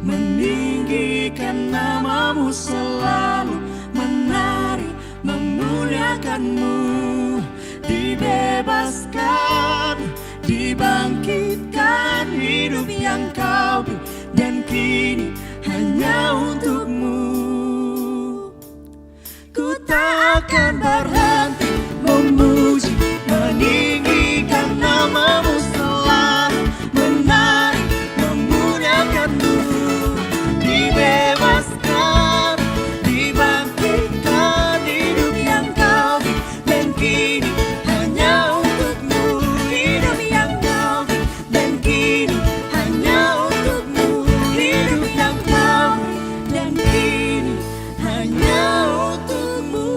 meninggikan namamu, selalu menari memuliakanmu. Dibebaskan, dibangkitkan, hidup yang kau beri, dan kini hanya untukmu. Ku tak akan berhenti memuji, meninggikan namamu, selalu menari memuliakanmu. Dibebaskan, dibangkitkan, hidup yang kau beri, dan kini hanya untukmu. Hidup yang kau beri, dan kini hanya untukmu. Hidup yang kau beri, dan kini hanya untukmu.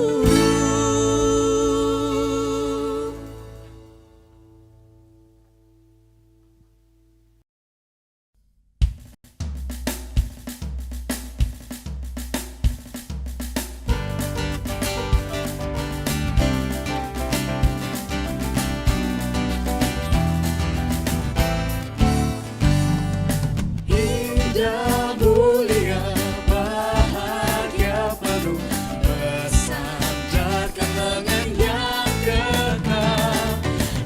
Indah, mulia, bahagia penuh, bersandarkan lengan yang kekal.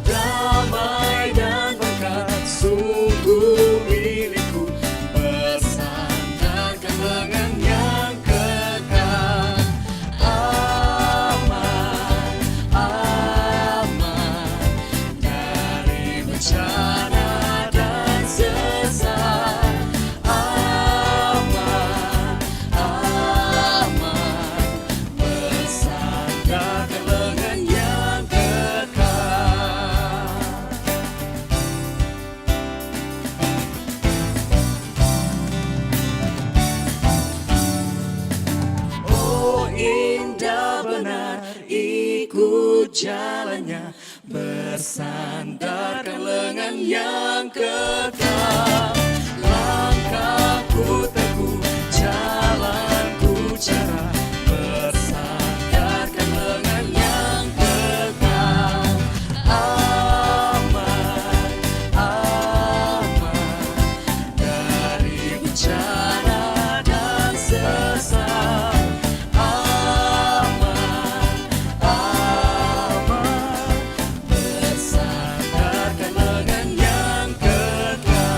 Damai dan berkat sungguh milikku, bersandarkan lengan yang kekal. Aman, aman dari bencana dan sesat. Aman, aman bersandarkan lengan yang kekal. Oh, indah benar ikut jalannya, bersandarkan lengan yang kekal. Langkahku teguh, jalanku cerah, bersandarkan lengan yang kekal. Aman, aman dari bencana dan sesat. Aman, aman bersandarkan lengan yang kekal.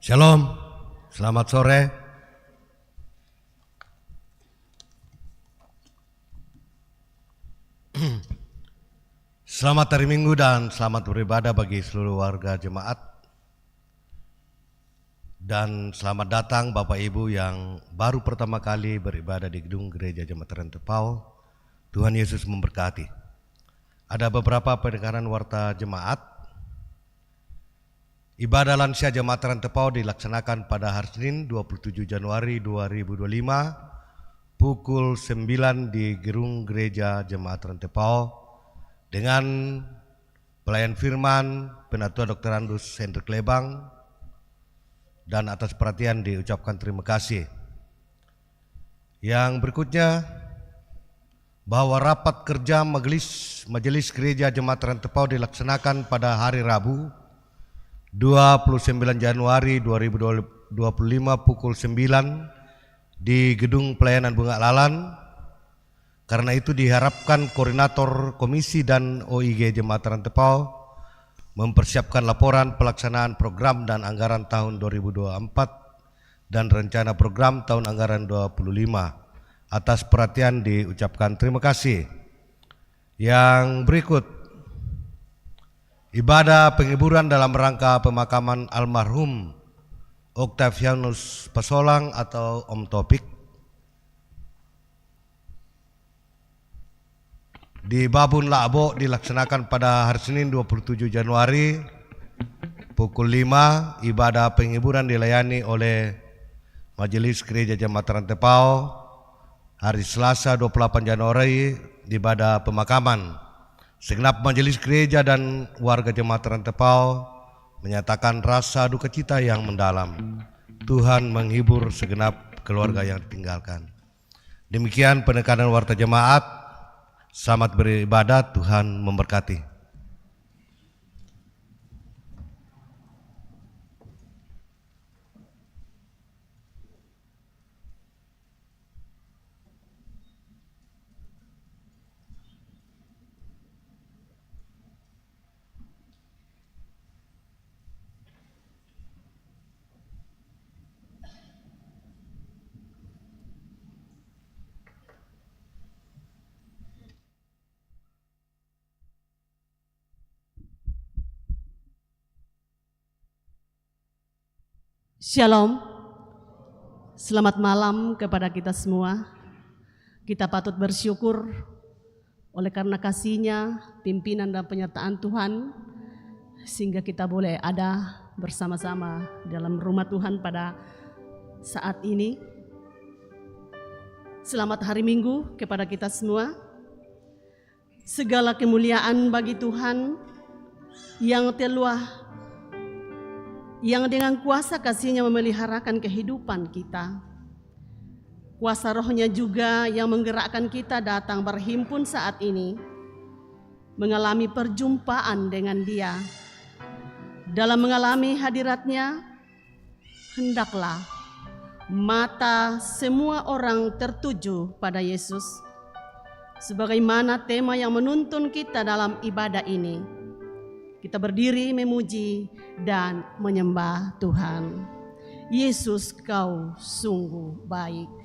Shalom, selamat sore. Selamat hari Minggu dan selamat beribadah bagi seluruh warga jemaat. Dan selamat datang Bapak Ibu yang baru pertama kali beribadah di gedung Gereja Jemaat Rantepau. Tuhan Yesus memberkati. Ada beberapa pendengaran warta jemaat. Ibadah lansia Jemaat Rantepau dilaksanakan pada hari Senin 27 Januari 2025 pukul 9 di gedung Gereja Jemaat Rantepau dengan pelayan firman Penatua Dr. Andus Hendrik Lebang, dan atas perhatian diucapkan terima kasih. Yang berikutnya, bahwa rapat kerja Majelis Gereja Jemaat Rantepau dilaksanakan pada hari Rabu 29 Januari 2025 pukul 9 di Gedung Pelayanan Bunga Lalan. Karena itu diharapkan koordinator komisi dan OIG Jemaat Rantepau mempersiapkan laporan pelaksanaan program dan anggaran tahun 2024 dan rencana program tahun anggaran 2025. Atas perhatian diucapkan terima kasih. Yang berikut, ibadah penghiburan dalam rangka pemakaman almarhum Octavianus Pasolang atau Om Topik di Babun Labo dilaksanakan pada hari Senin 27 Januari pukul 5. Ibadah penghiburan dilayani oleh Majelis Gereja Jemaat Rantepau. Hari Selasa 28 Januari ibadah pemakaman. Segenap majelis gereja dan warga Jemaat Rantepau menyatakan rasa duka cita yang mendalam. Tuhan menghibur segenap keluarga yang ditinggalkan. Demikian penekanan warta jemaat. Selamat beribadah, Tuhan memberkati. Shalom, selamat malam kepada kita semua. Kita patut bersyukur oleh karena kasih-Nya, pimpinan dan penyertaan Tuhan, sehingga kita boleh ada bersama-sama dalam rumah Tuhan pada saat ini. Selamat hari Minggu kepada kita semua. Segala kemuliaan bagi Tuhan yang dengan kuasa kasih-Nya memeliharakan kehidupan kita. Kuasa Roh-Nya juga yang menggerakkan kita datang berhimpun saat ini, mengalami perjumpaan dengan Dia. Dalam mengalami hadirat-Nya, hendaklah mata semua orang tertuju pada Yesus. Sebagaimana tema yang menuntun kita dalam ibadah ini, kita berdiri memuji dan menyembah Tuhan. Yesus, Kau sungguh baik.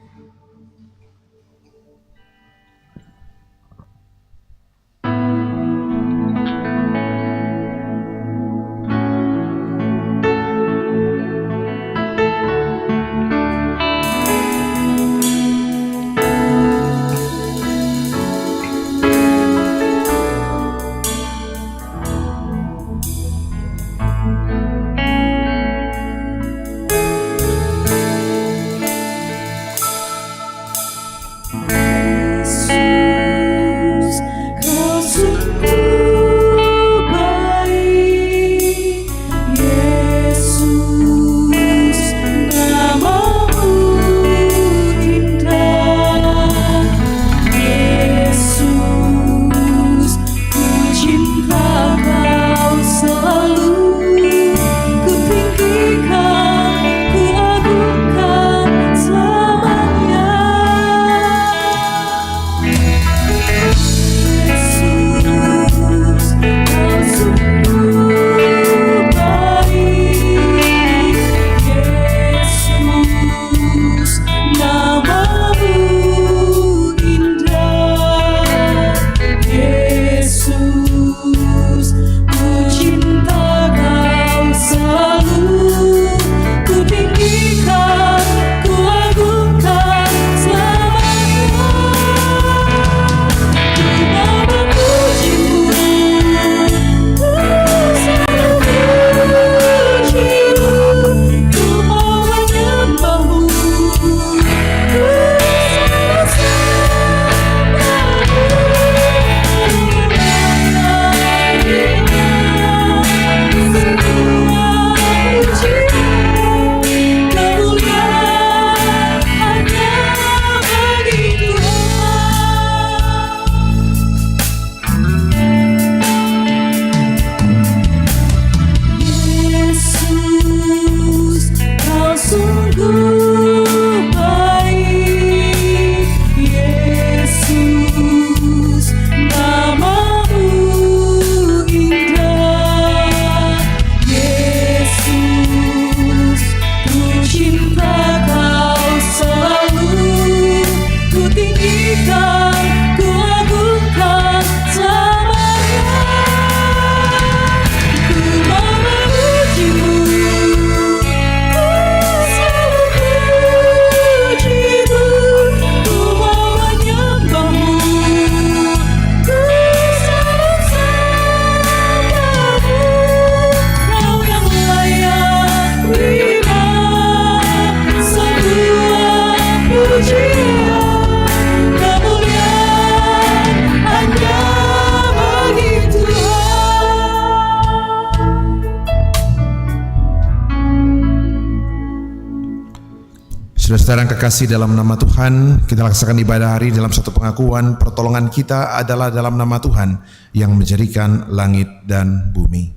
Saudara-saudara yang kekasih dalam nama Tuhan, kita laksanakan ibadah hari dalam satu pengakuan pertolongan kita adalah dalam nama Tuhan yang menjadikan langit dan bumi.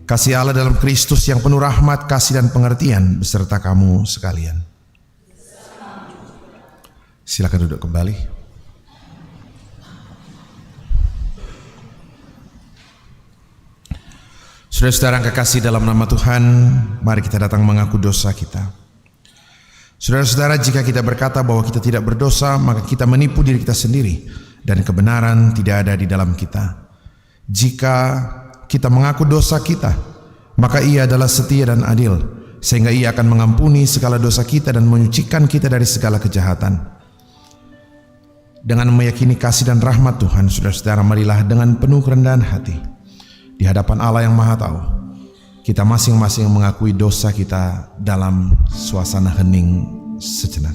Kasih Allah dalam Kristus yang penuh rahmat, kasih dan pengertian beserta kamu sekalian. Silakan duduk kembali. Saudara-saudara yang kekasih dalam nama Tuhan, mari kita datang mengaku dosa kita. Saudara-saudara, jika kita berkata bahwa kita tidak berdosa, maka kita menipu diri kita sendiri dan kebenaran tidak ada di dalam kita. Jika kita mengaku dosa kita, maka Ia adalah setia dan adil, sehingga Ia akan mengampuni segala dosa kita dan menyucikan kita dari segala kejahatan. Dengan meyakini kasih dan rahmat Tuhan, saudara-saudara, marilah dengan penuh kerendahan hati di hadapan Allah yang Maha Tahu, kita masing-masing mengakui dosa kita dalam suasana hening sejenak.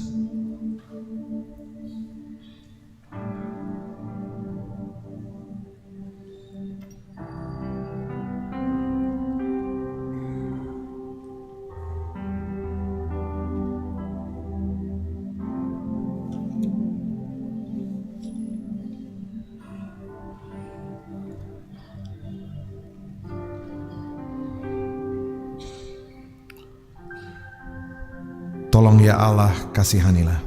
Tolong ya Allah, kasihanilah.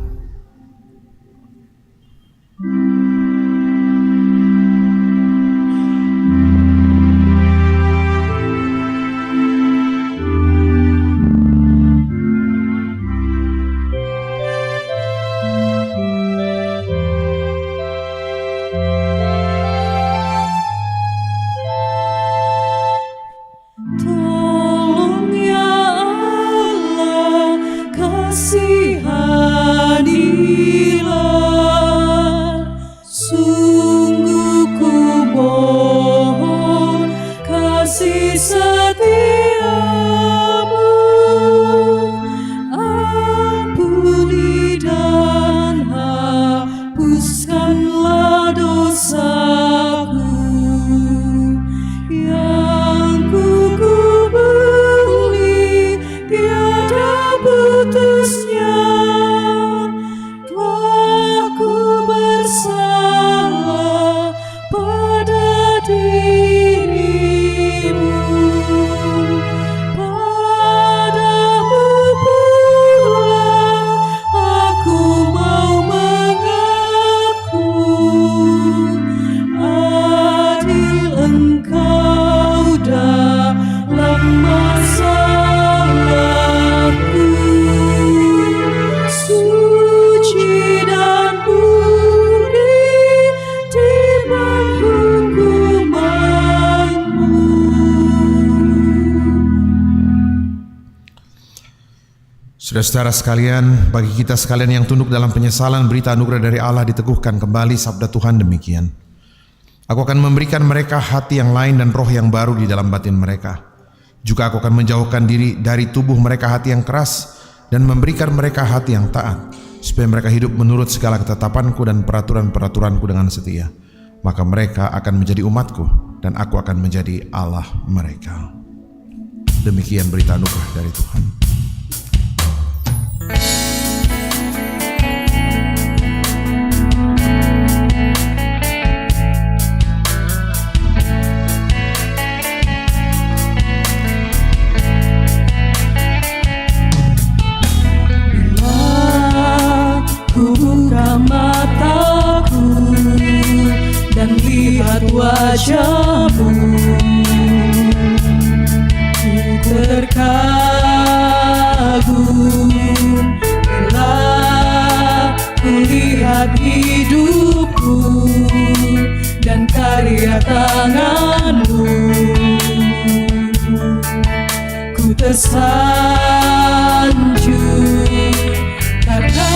Tolong ya Allah, kasihanilah. Sungguh ku mohon kasih setiamu, ampuni dan hapuskanlah dosaku yang ku gumuli tiada putusnya. Telah ku bersalah pada dirimu, padamu pula aku mau mengaku. Adil Engkau dalam masalahku, suci dan murni timbang hukumanmu. Saudara-saudara sekalian, bagi kita sekalian yang tunduk dalam penyesalan, berita anugerah dari Allah diteguhkan kembali. Sabda Tuhan demikian, Aku akan memberikan mereka hati yang lain dan roh yang baru di dalam batin mereka. Juga aku akan menjauhkan diri dari tubuh mereka hati yang keras dan memberikan mereka hati yang taat, supaya mereka hidup menurut segala ketetapanku dan peraturan-peraturanku dengan setia. Maka mereka akan menjadi umatku dan aku akan menjadi Allah mereka. Demikian berita anugerah dari Tuhan. Ku buka mataku dan lihat wajahmu, ku terkagum bila ku lihat hidupku dan karya tanganmu. Ku tersanjung karena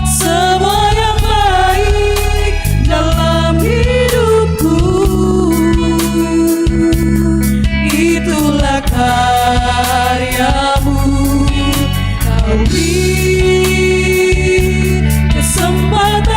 semua yang baik dalam hidupku, itulah karyamu. Kau beri kesempatan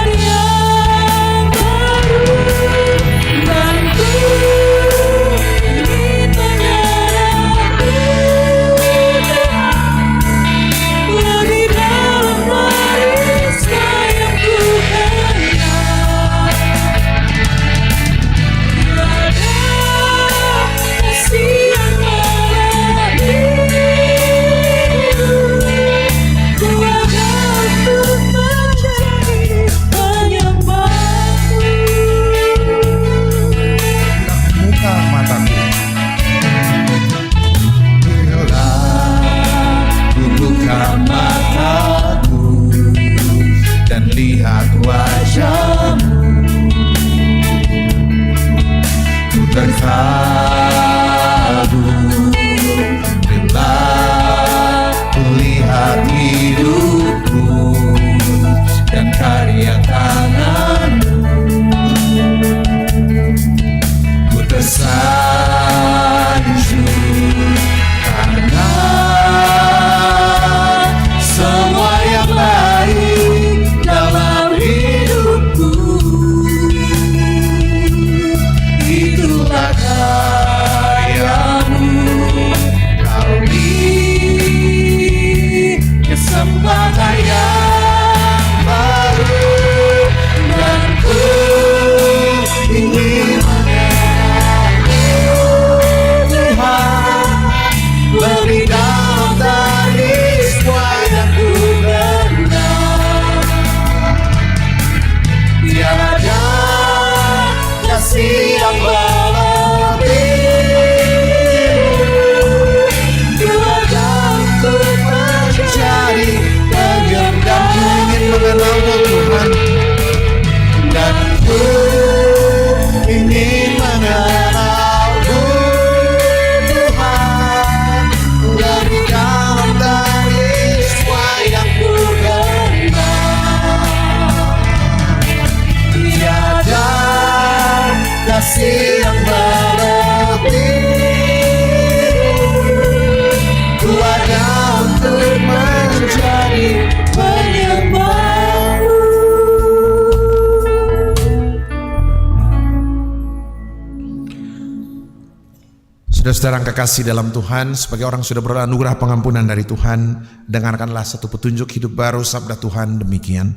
Saudara-saudara yang kekasih dalam Tuhan, sebagai orang sudah beroleh anugerah pengampunan dari Tuhan, dengarkanlah satu petunjuk hidup baru sabda Tuhan demikian.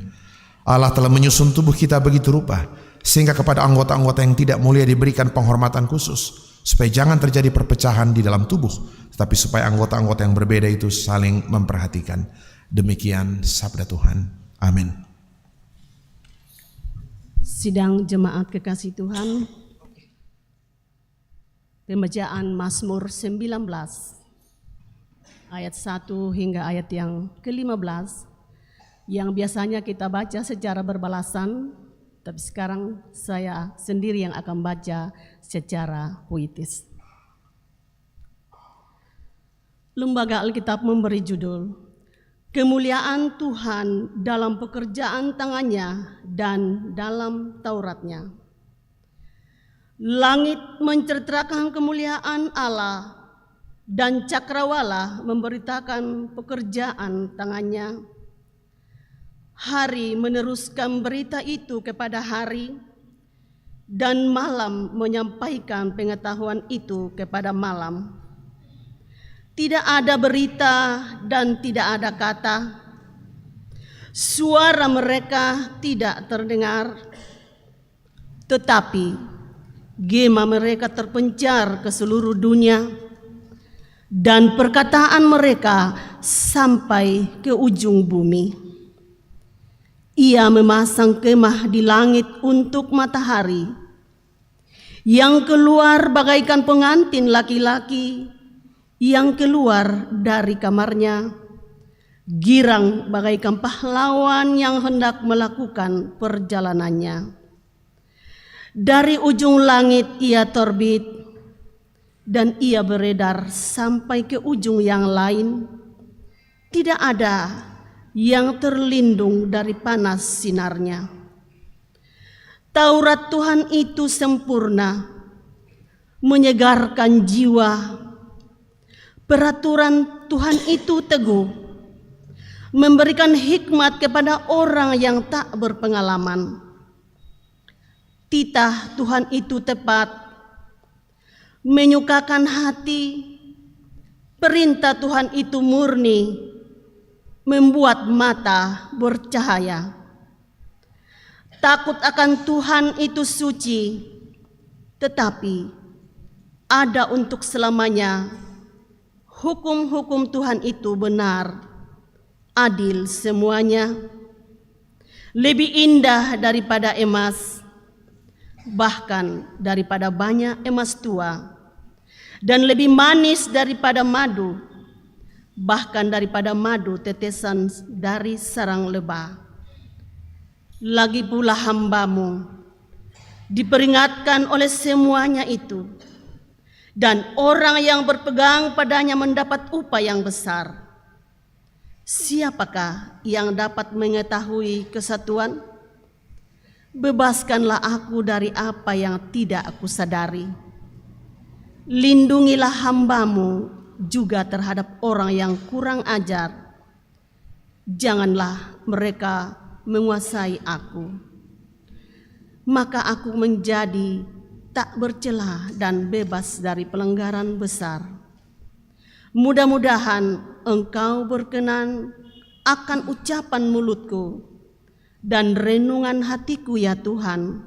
Allah telah menyusun tubuh kita begitu rupa, sehingga kepada anggota-anggota yang tidak mulia diberikan penghormatan khusus, supaya jangan terjadi perpecahan di dalam tubuh, tetapi supaya anggota-anggota yang berbeda itu saling memperhatikan. Demikian sabda Tuhan. Amin. Sidang jemaat kekasih Tuhan, pembacaan Mazmur 19 ayat 1 hingga ayat yang ke-15 yang biasanya kita baca secara berbalasan, tapi sekarang saya sendiri yang akan baca secara puitis. Lembaga Alkitab memberi judul Kemuliaan Tuhan dalam pekerjaan tangannya dan dalam Tauratnya. Langit menceritakan kemuliaan Allah dan cakrawala memberitakan pekerjaan tangannya. Hari meneruskan berita itu kepada hari dan malam menyampaikan pengetahuan itu kepada malam. Tidak ada berita dan tidak ada kata. Suara mereka tidak terdengar, tetapi gema mereka terpencar ke seluruh dunia dan perkataan mereka sampai ke ujung bumi. Ia memasang kemah di langit untuk matahari yang keluar bagaikan pengantin laki-laki yang keluar dari kamarnya, girang bagaikan pahlawan yang hendak melakukan perjalanannya. Dari ujung langit ia terbit dan ia beredar sampai ke ujung yang lain. Tidak ada yang terlindung dari panas sinarnya. Taurat Tuhan itu sempurna, menyegarkan jiwa. Peraturan Tuhan itu teguh, memberikan hikmat kepada orang yang tak berpengalaman. Titah Tuhan itu tepat, menyukakan hati. Perintah Tuhan itu murni, membuat mata bercahaya. Takut akan Tuhan itu suci, tetapi ada untuk selamanya. Hukum-hukum Tuhan itu benar, adil semuanya. Lebih indah daripada emas, bahkan daripada banyak emas tua, dan lebih manis daripada madu, bahkan daripada madu tetesan dari sarang lebah. Lagi pula hambamu diperingatkan oleh semuanya itu, dan orang yang berpegang padanya mendapat upah yang besar. Siapakah yang dapat mengetahui kesatuan? Bebaskanlah aku dari apa yang tidak aku sadari. Lindungilah hambamu juga terhadap orang yang kurang ajar. Janganlah mereka menguasai aku. Maka aku menjadi tak bercelah dan bebas dari pelanggaran besar. Mudah-mudahan Engkau berkenan akan ucapan mulutku dan renungan hatiku ya Tuhan,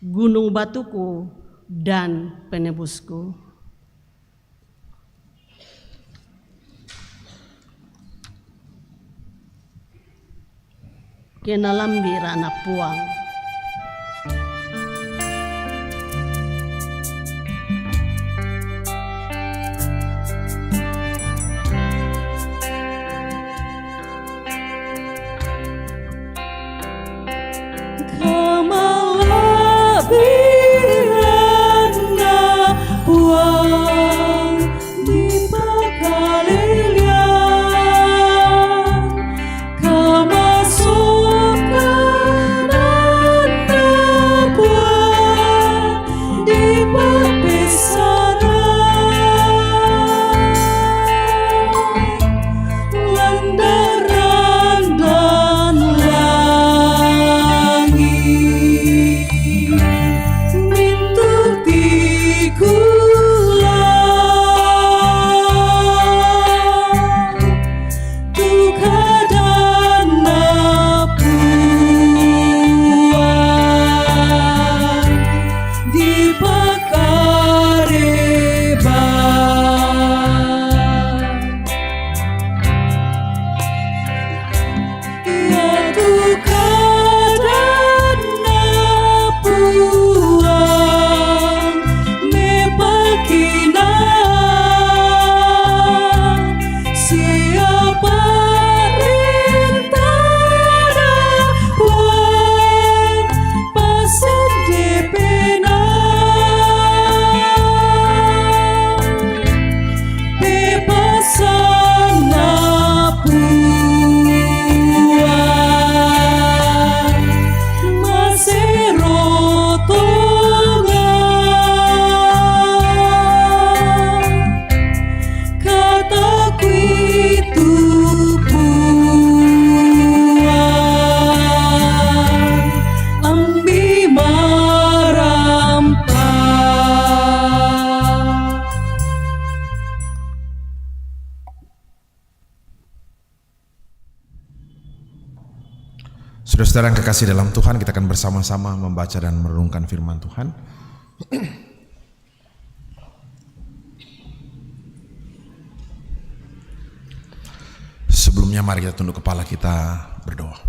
gunung batuku dan penebusku. Kenalambira na puang. sana puan maserotongan kataku itu puan ambi marampa. Saudara-saudara yang kekasih dalam Tuhan, kita akan bersama-sama membaca dan merenungkan firman Tuhan. Sebelumnya mari kita tunduk kepala kita berdoa.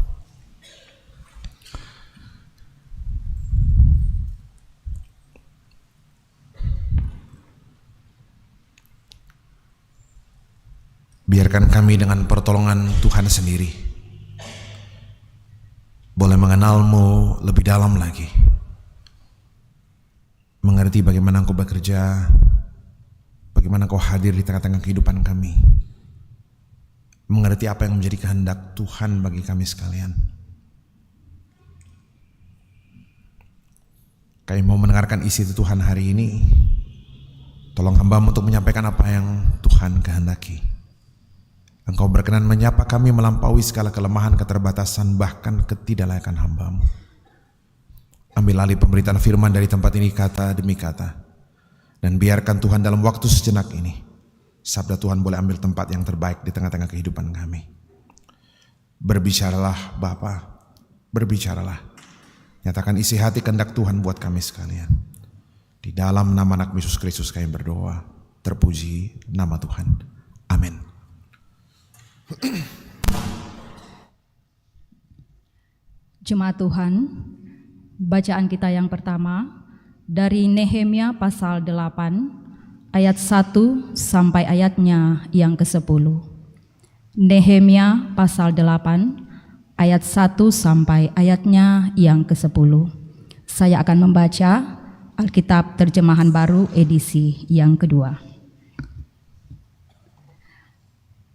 Biarkan kami dengan pertolongan Tuhan sendiri boleh mengenal-Mu lebih dalam lagi, mengerti bagaimana Engkau bekerja, bagaimana Engkau hadir di tengah-tengah kehidupan kami, mengerti apa yang menjadi kehendak Tuhan bagi kami sekalian. Kami mau mendengarkan isi Tuhan hari ini. Tolong hamba-Mu untuk menyampaikan apa yang Tuhan kehendaki. Engkau berkenan menyapa kami melampaui segala kelemahan, keterbatasan, bahkan ketidaklayakan hamba-Mu. Ambil alih pemberitaan firman dari tempat ini kata demi kata. Dan biarkan Tuhan dalam waktu sejenak ini, sabda Tuhan boleh ambil tempat yang terbaik di tengah-tengah kehidupan kami. Berbicaralah Bapa, berbicaralah. Nyatakan isi hati kehendak Tuhan buat kami sekalian. Di dalam nama anak Yesus Kristus kami berdoa. Terpuji nama Tuhan. Amin. Jemaat Tuhan, bacaan kita yang pertama dari Nehemia pasal 8 ayat 1 sampai ayatnya yang ke-10. Nehemia pasal 8 ayat 1 sampai ayatnya yang ke-10. Saya akan membaca Alkitab Terjemahan Baru edisi yang kedua.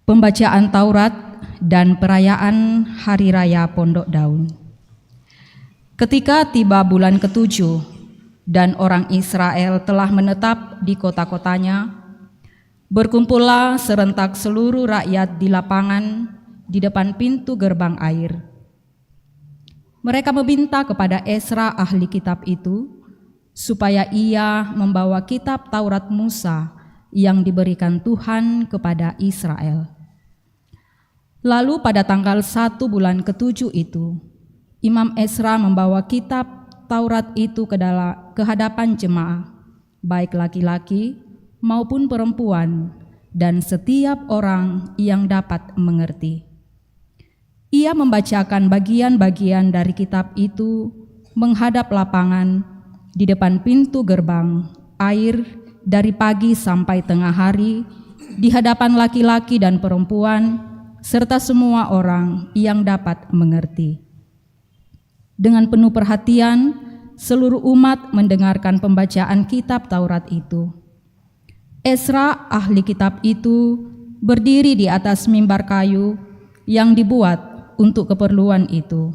Pembacaan Taurat dan perayaan Hari Raya Pondok Daun. Ketika tiba bulan ke-7 dan orang Israel telah menetap di kota-kotanya, berkumpullah serentak seluruh rakyat di lapangan di depan pintu gerbang air. Mereka meminta kepada Esra ahli kitab itu supaya ia membawa kitab Taurat Musa yang diberikan Tuhan kepada Israel. Lalu pada tanggal 1 bulan ke-7 itu, Imam Esra membawa kitab Taurat itu ke hadapan jemaah, baik laki-laki maupun perempuan, dan setiap orang yang dapat mengerti. Ia membacakan bagian-bagian dari kitab itu menghadap lapangan di depan pintu gerbang air dari pagi sampai tengah hari di hadapan laki-laki dan perempuan serta semua orang yang dapat mengerti. Dengan penuh perhatian, seluruh umat mendengarkan pembacaan kitab Taurat itu. Esra, ahli kitab itu, berdiri di atas mimbar kayu yang dibuat untuk keperluan itu.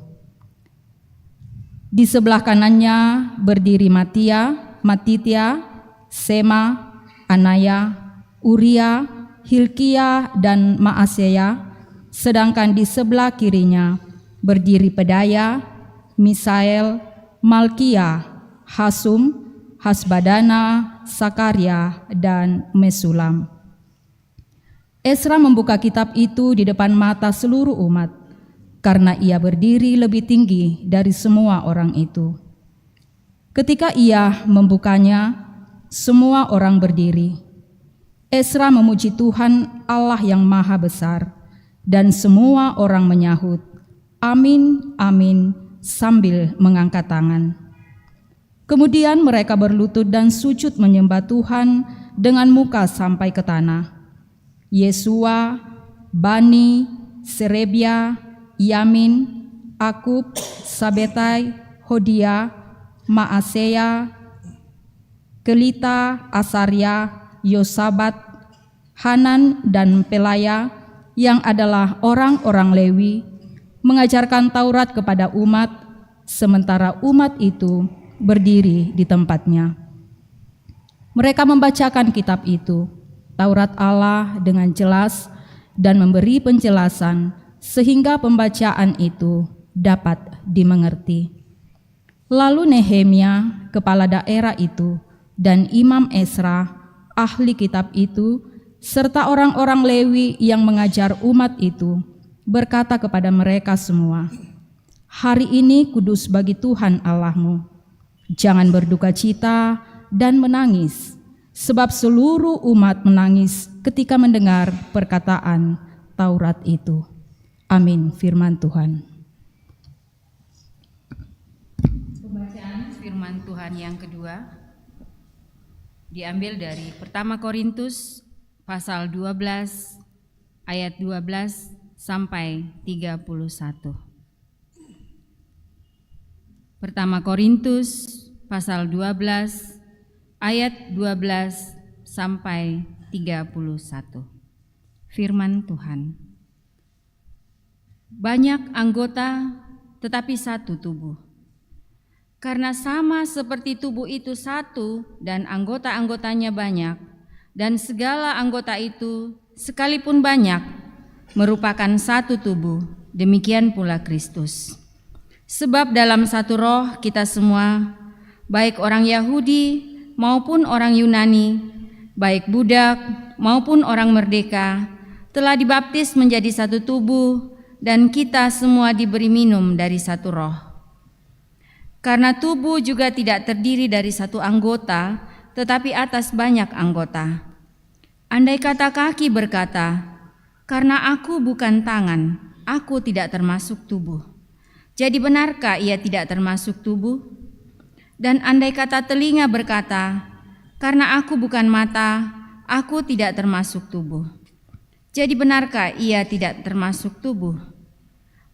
Di sebelah kanannya berdiri Matitya, Sema, Anaya, Uria, Hilkia, dan Maaseya, sedangkan di sebelah kirinya berdiri Pedaya, Misael, Malkia, Hasum, Hasbadana, Sakaria, dan Mesulam. Esra membuka kitab itu di depan mata seluruh umat, karena ia berdiri lebih tinggi dari semua orang itu. Ketika ia membukanya, semua orang berdiri. Esra memuji Tuhan Allah yang Maha Besar, dan semua orang menyahut, "Amin, amin," sambil mengangkat tangan. Kemudian mereka berlutut dan sujud menyembah Tuhan dengan muka sampai ke tanah. Yesua, Bani, Serebia, Yamin, Akub, Sabetai, Hodia, Maaseya, Kelita, Asaria, Yosabat, Hanan dan Pelaya yang adalah orang-orang Lewi mengajarkan Taurat kepada umat, sementara umat itu berdiri di tempatnya. Mereka membacakan kitab itu, Taurat Allah, dengan jelas dan memberi penjelasan sehingga pembacaan itu dapat dimengerti. Lalu Nehemia, kepala daerah itu, dan Imam Esra, ahli kitab itu, serta orang-orang Lewi yang mengajar umat itu, berkata kepada mereka semua, "Hari ini kudus bagi Tuhan Allahmu. Jangan berduka cita dan menangis, sebab seluruh umat menangis ketika mendengar perkataan Taurat itu." Amin. Firman Tuhan. Pembacaan firman Tuhan yang kedua diambil dari Pertama Korintus pasal 12 ayat 12 sampai 31. Pertama Korintus pasal 12 ayat 12 sampai 31. Firman Tuhan. Banyak anggota tetapi satu tubuh. Karena sama seperti tubuh itu satu dan anggota-anggotanya banyak, dan segala anggota itu sekalipun banyak merupakan satu tubuh, demikian pula Kristus. Sebab dalam satu roh kita semua, baik orang Yahudi maupun orang Yunani, baik budak maupun orang merdeka, telah dibaptis menjadi satu tubuh, dan kita semua diberi minum dari satu roh. Karena tubuh juga tidak terdiri dari satu anggota, tetapi atas banyak anggota. Andai kata kaki berkata, "Karena aku bukan tangan, aku tidak termasuk tubuh." Jadi benarkah ia tidak termasuk tubuh? Dan andai kata telinga berkata, "Karena aku bukan mata, aku tidak termasuk tubuh." Jadi benarkah ia tidak termasuk tubuh?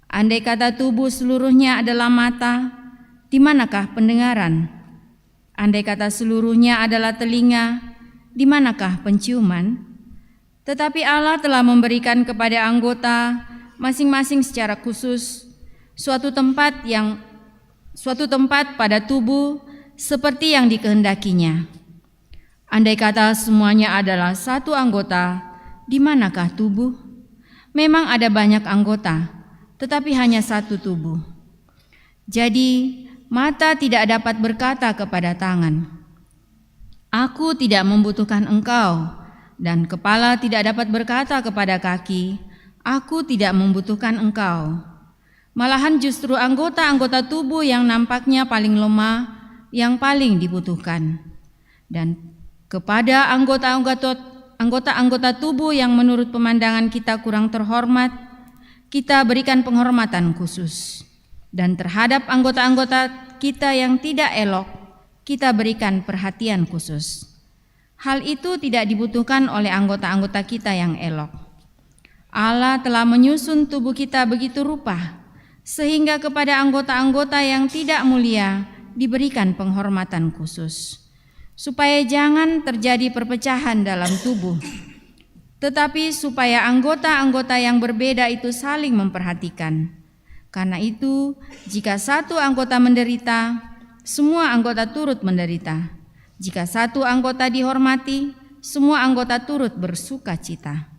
Andai kata tubuh seluruhnya adalah mata, di manakah pendengaran? Andai kata seluruhnya adalah telinga, di manakah penciuman? Tetapi Allah telah memberikan kepada anggota masing-masing secara khusus suatu tempat pada tubuh seperti yang dikehendakinya. Andai kata semuanya adalah satu anggota, di manakah tubuh? Memang ada banyak anggota, tetapi hanya satu tubuh. Jadi mata tidak dapat berkata kepada tangan, "Aku tidak membutuhkan engkau," dan kepala tidak dapat berkata kepada kaki, "Aku tidak membutuhkan engkau." Malahan justru anggota-anggota tubuh yang nampaknya paling lemah yang paling dibutuhkan. Dan kepada anggota-anggota tubuh yang menurut pemandangan kita kurang terhormat, kita berikan penghormatan khusus. Dan terhadap anggota-anggota kita yang tidak elok, kita berikan perhatian khusus. Hal itu tidak dibutuhkan oleh anggota-anggota kita yang elok. Allah telah menyusun tubuh kita begitu rupa, sehingga kepada anggota-anggota yang tidak mulia diberikan penghormatan khusus, supaya jangan terjadi perpecahan dalam tubuh, tetapi supaya anggota-anggota yang berbeda itu saling memperhatikan. Karena itu, jika satu anggota menderita, semua anggota turut menderita. Jika satu anggota dihormati, semua anggota turut bersuka cita.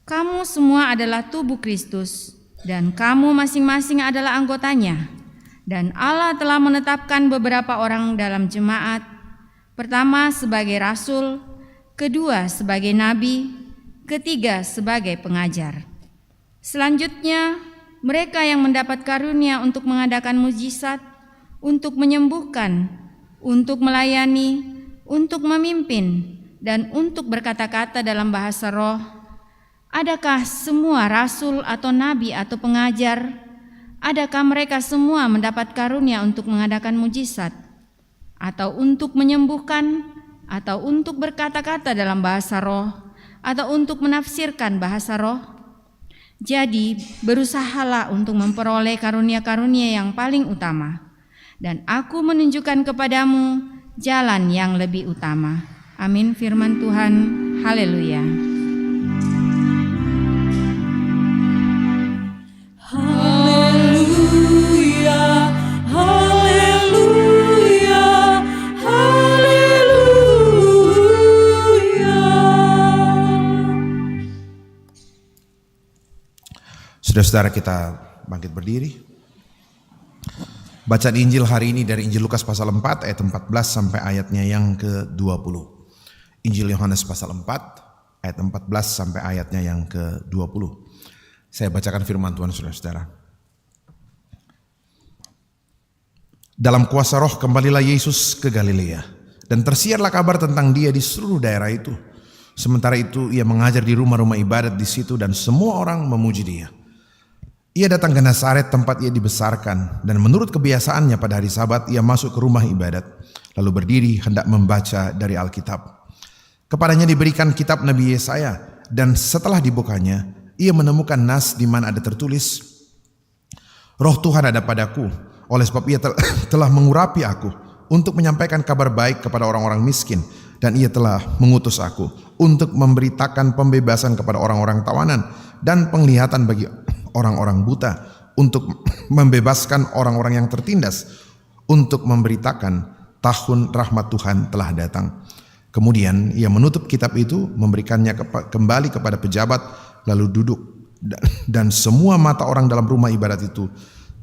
Kamu semua adalah tubuh Kristus, dan kamu masing-masing adalah anggotanya. Dan Allah telah menetapkan beberapa orang dalam jemaat, pertama sebagai rasul, kedua sebagai nabi, ketiga sebagai pengajar. Selanjutnya, mereka yang mendapat karunia untuk mengadakan mujizat, untuk menyembuhkan, untuk melayani, untuk memimpin, dan untuk berkata-kata dalam bahasa roh. Adakah semua rasul atau nabi atau pengajar? Adakah mereka semua mendapat karunia untuk mengadakan mujizat, atau untuk menyembuhkan, atau untuk berkata-kata dalam bahasa roh, atau untuk menafsirkan bahasa roh? Jadi berusahalah untuk memperoleh karunia-karunia yang paling utama, dan aku menunjukkan kepadamu jalan yang lebih utama. Amin. Firman Tuhan. Haleluya. Haleluya, haleluya, haleluya. Saudara-saudara, kita bangkit berdiri. Bacaan Injil hari ini dari Injil Lukas pasal 4 ayat 14 sampai ayatnya yang ke-20. Injil Yohanes pasal 4 ayat 14 sampai ayatnya yang ke-20. Saya bacakan firman Tuhan, saudara-saudara. Dalam kuasa roh kembalilah Yesus ke Galilea, dan tersiarlah kabar tentang dia di seluruh daerah itu. Sementara itu ia mengajar di rumah-rumah ibadat di situ dan semua orang memuji dia. Ia datang ke Nazaret tempat ia dibesarkan, dan menurut kebiasaannya pada hari Sabat ia masuk ke rumah ibadat, lalu berdiri hendak membaca dari Alkitab. Kepadanya diberikan kitab Nabi Yesaya, dan setelah dibukanya ia menemukan nas di mana ada tertulis, Roh Tuhan ada padaku, oleh sebab ia telah mengurapi aku untuk menyampaikan kabar baik kepada orang-orang miskin, dan ia telah mengutus aku untuk memberitakan pembebasan kepada orang-orang tawanan dan penglihatan bagi orang-orang buta, untuk membebaskan orang-orang yang tertindas, untuk memberitakan tahun rahmat Tuhan telah datang. Kemudian ia menutup kitab itu, memberikannya kembali kepada pejabat, lalu duduk, dan semua mata orang dalam rumah ibadat itu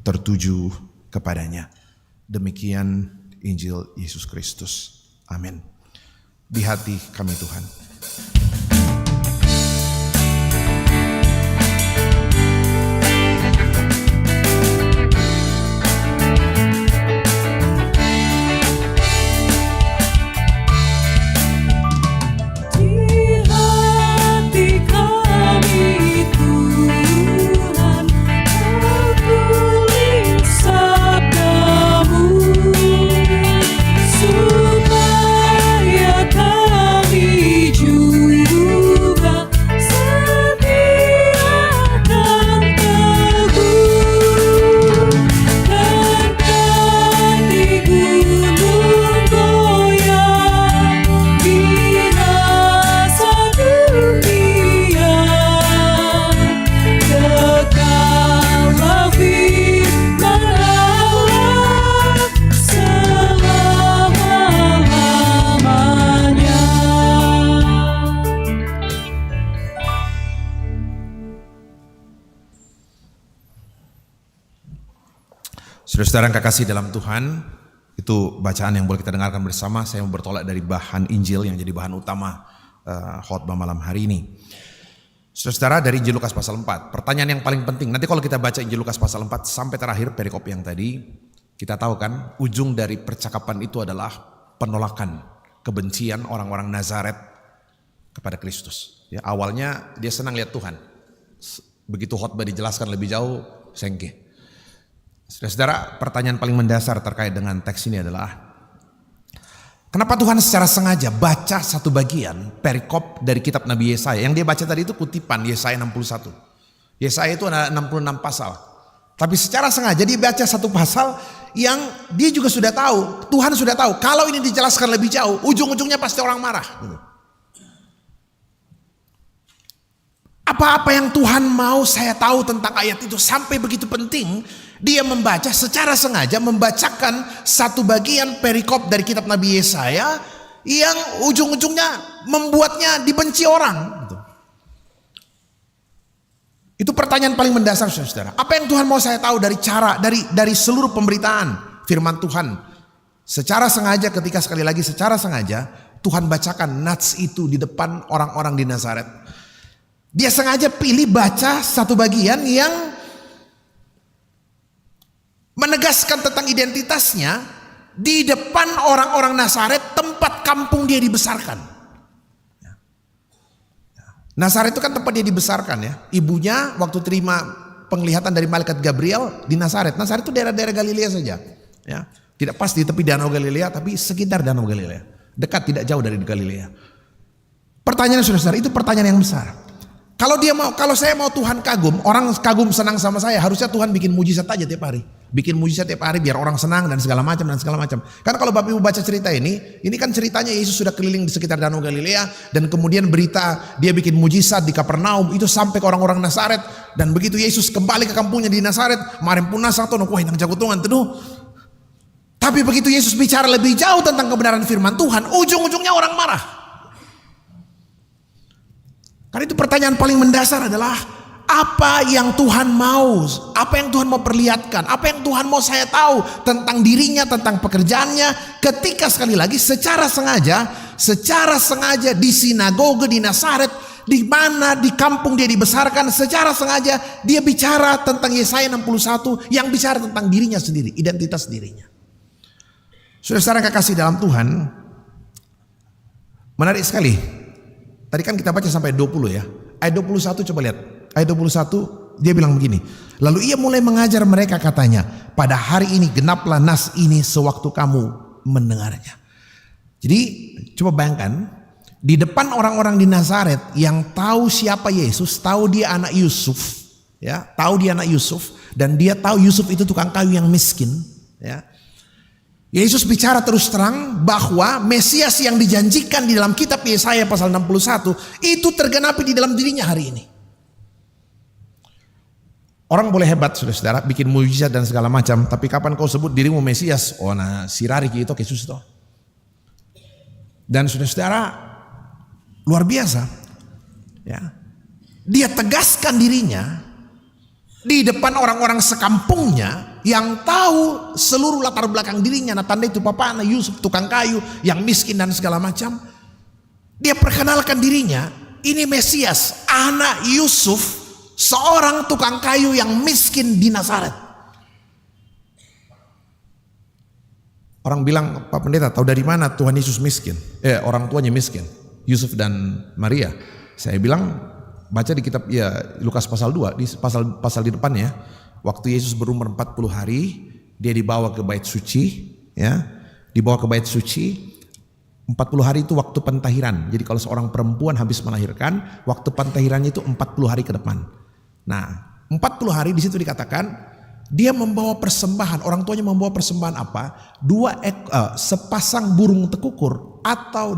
tertuju kepadanya. Demikian Injil Yesus Kristus. Amin. Di hati kami Tuhan. Saudara-saudara yang kekasih dalam Tuhan, itu bacaan yang boleh kita dengarkan bersama. Saya mau bertolak dari bahan Injil yang jadi bahan utama khotbah malam hari ini. Saudara-saudara, dari Injil Lukas pasal 4, pertanyaan yang paling penting. Nanti kalau kita baca Injil Lukas pasal 4 sampai terakhir perikop yang tadi, kita tahu kan ujung dari percakapan itu adalah penolakan, kebencian orang-orang Nazaret kepada Kristus. Ya, awalnya dia senang lihat Tuhan. Begitu khotbah dijelaskan lebih jauh, sengke. Saudara-saudara, pertanyaan paling mendasar terkait dengan teks ini adalah, kenapa Tuhan secara sengaja baca satu bagian perikop dari kitab Nabi Yesaya? Yang dia baca tadi itu kutipan Yesaya 61. Yesaya itu ada 66 pasal. Tapi secara sengaja dia baca satu pasal yang dia juga sudah tahu, Tuhan sudah tahu, kalau ini dijelaskan lebih jauh, ujung-ujungnya pasti orang marah. Apa-apa yang Tuhan mau saya tahu tentang ayat itu sampai begitu penting, dia membaca secara sengaja, membacakan satu bagian perikop dari kitab Nabi Yesaya yang ujung-ujungnya membuatnya dibenci orang. Itu pertanyaan paling mendasar, saudara. Apa yang Tuhan mau saya tahu dari seluruh pemberitaan firman Tuhan? Secara sengaja, ketika sekali lagi secara sengaja Tuhan bacakan nats itu di depan orang-orang di Nazaret. Dia sengaja pilih baca satu bagian yang menegaskan tentang identitasnya di depan orang-orang Nazaret, tempat kampung dia dibesarkan. Nazaret itu kan tempat dia dibesarkan ya. Ibunya waktu terima penglihatan dari malaikat Gabriel di Nazaret. Nazaret itu daerah-daerah Galilea saja. Ya, tidak pas di tepi danau Galilea, tapi sekitar danau Galilea. Dekat, tidak jauh dari Galilea. Pertanyaan saudara, itu pertanyaan yang besar. Kalau saya mau Tuhan kagum, orang kagum senang sama saya, harusnya Tuhan bikin mujizat aja tiap hari. bikin mujizat tiap hari biar orang senang dan segala macam. Karena kalau Bapak Ibu baca cerita ini kan ceritanya Yesus sudah keliling di sekitar Danau Galilea dan kemudian berita dia bikin mujizat di Kapernaum itu sampai ke orang-orang Nazaret, dan begitu Yesus kembali ke kampungnya di Nazaret, marim pun nasato wah nang jagotungan teduh. Tapi begitu Yesus bicara lebih jauh tentang kebenaran firman Tuhan, ujung-ujungnya orang marah. Karena itu pertanyaan paling mendasar adalah apa yang Tuhan mau, apa yang Tuhan mau perlihatkan, apa yang Tuhan mau saya tahu tentang dirinya, tentang pekerjaannya, ketika sekali lagi secara sengaja di sinagoge di Nazaret, di mana di kampung dia dibesarkan, secara sengaja dia bicara tentang Yesaya 61 yang bicara tentang dirinya sendiri, identitas dirinya. Saudara-saudara kekasih dalam Tuhan, menarik sekali. Tadi kan kita baca sampai 20 ya. Ayat 21 coba lihat. Ayat 21 dia bilang begini. Lalu ia mulai mengajar mereka katanya, pada hari ini genaplah nas ini sewaktu kamu mendengarnya. Jadi coba bayangkan, di depan orang-orang di Nazaret yang tahu siapa Yesus, tahu dia anak Yusuf, ya, tahu dia anak Yusuf, dan dia tahu Yusuf itu tukang kayu yang miskin, ya. Yesus bicara terus terang bahwa Mesias yang dijanjikan di dalam kitab Yesaya pasal 61 itu tergenapi di dalam dirinya hari ini. Orang boleh hebat saudara-saudara, bikin mujizat dan segala macam, tapi kapan kau sebut dirimu Mesias? Oh nah sirari itu Yesus itu. Dan saudara-saudara luar biasa, ya. Dia tegaskan dirinya di depan orang-orang sekampungnya yang tahu seluruh latar belakang dirinya. Nah tanda itu papa anak Yusuf tukang kayu yang miskin dan segala macam. Dia perkenalkan dirinya, ini Mesias, anak Yusuf, seorang tukang kayu yang miskin di Nazaret. Orang bilang, Pak Pendeta tahu dari mana Tuhan Yesus miskin? Orang tuanya miskin, Yusuf dan Maria. Saya bilang baca di kitab ya Lukas pasal 2, di pasal di depannya. Waktu Yesus berumur 40 hari, dia dibawa ke bait suci, ya. Dibawa ke bait suci. 40 hari itu waktu pentahiran. Jadi kalau seorang perempuan habis melahirkan, waktu pentahirannya itu 40 hari ke depan. Nah, 40 hari di situ dikatakan dia membawa persembahan. Orang tuanya membawa persembahan apa? Sepasang burung tekukur atau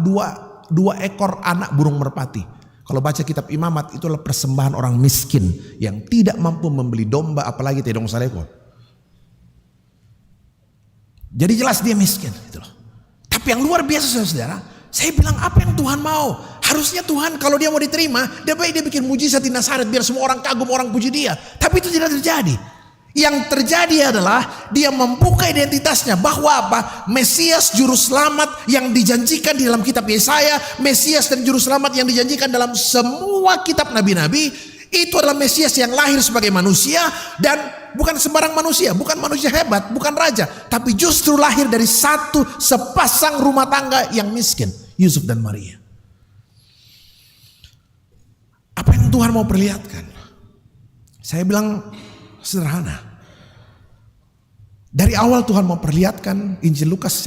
dua ekor anak burung merpati. Kalau baca kitab Imamat, itulah persembahan orang miskin yang tidak mampu membeli domba, apalagi tedong saleko. Jadi jelas dia miskin, gitu loh. Tapi yang luar biasa saudara, saya bilang apa yang Tuhan mau? Harusnya Tuhan kalau dia mau diterima, dia baik dia bikin mujizat di Nazaret biar semua orang kagum, orang puji dia. Tapi itu tidak terjadi. Yang terjadi adalah dia membuka identitasnya bahwa apa? Mesias juru selamat yang dijanjikan di dalam kitab Yesaya, Mesias dan juru selamat yang dijanjikan dalam semua kitab nabi-nabi, itu adalah Mesias yang lahir sebagai manusia dan bukan sembarang manusia, bukan manusia hebat, bukan raja, tapi justru lahir dari sepasang rumah tangga yang miskin, Yusuf dan Maria. Apa yang Tuhan mau perlihatkan? Saya bilang sederhana. Dari awal Tuhan memperlihatkan, Injil Lukas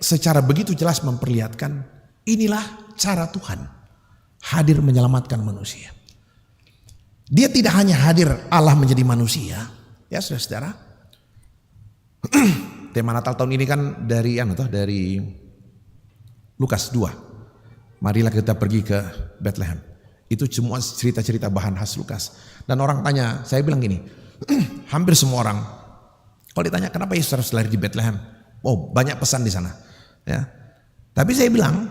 secara begitu jelas memperlihatkan, inilah cara Tuhan hadir menyelamatkan manusia. Dia tidak hanya hadir Allah menjadi manusia, ya saudara-saudara. Tema Natal tahun ini kan dari Lukas 2. Marilah kita pergi ke Bethlehem. Itu semua cerita-cerita bahan khas Lukas. Dan orang tanya, saya bilang gini, hampir semua orang kalau ditanya kenapa Yesus harus lahir di Bethlehem, oh banyak pesan di sana, ya. Tapi saya bilang,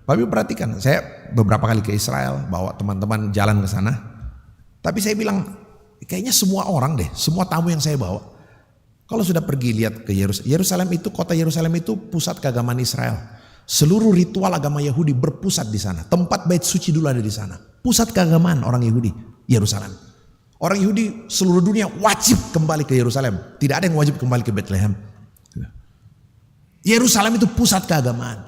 Bapak perhatikan, saya beberapa kali ke Israel, bawa teman-teman jalan ke sana. Tapi saya bilang, kayaknya semua orang deh, semua tamu yang saya bawa, kalau sudah pergi lihat ke Yerusalem itu, kota Yerusalem itu pusat keagamaan Israel. Seluruh ritual agama Yahudi berpusat di sana. Tempat bait suci dulu ada di sana. Pusat keagamaan orang Yahudi, Yerusalem. Orang Yahudi seluruh dunia wajib kembali ke Yerusalem. Tidak ada yang wajib kembali ke Bethlehem. Yerusalem itu pusat keagamaan.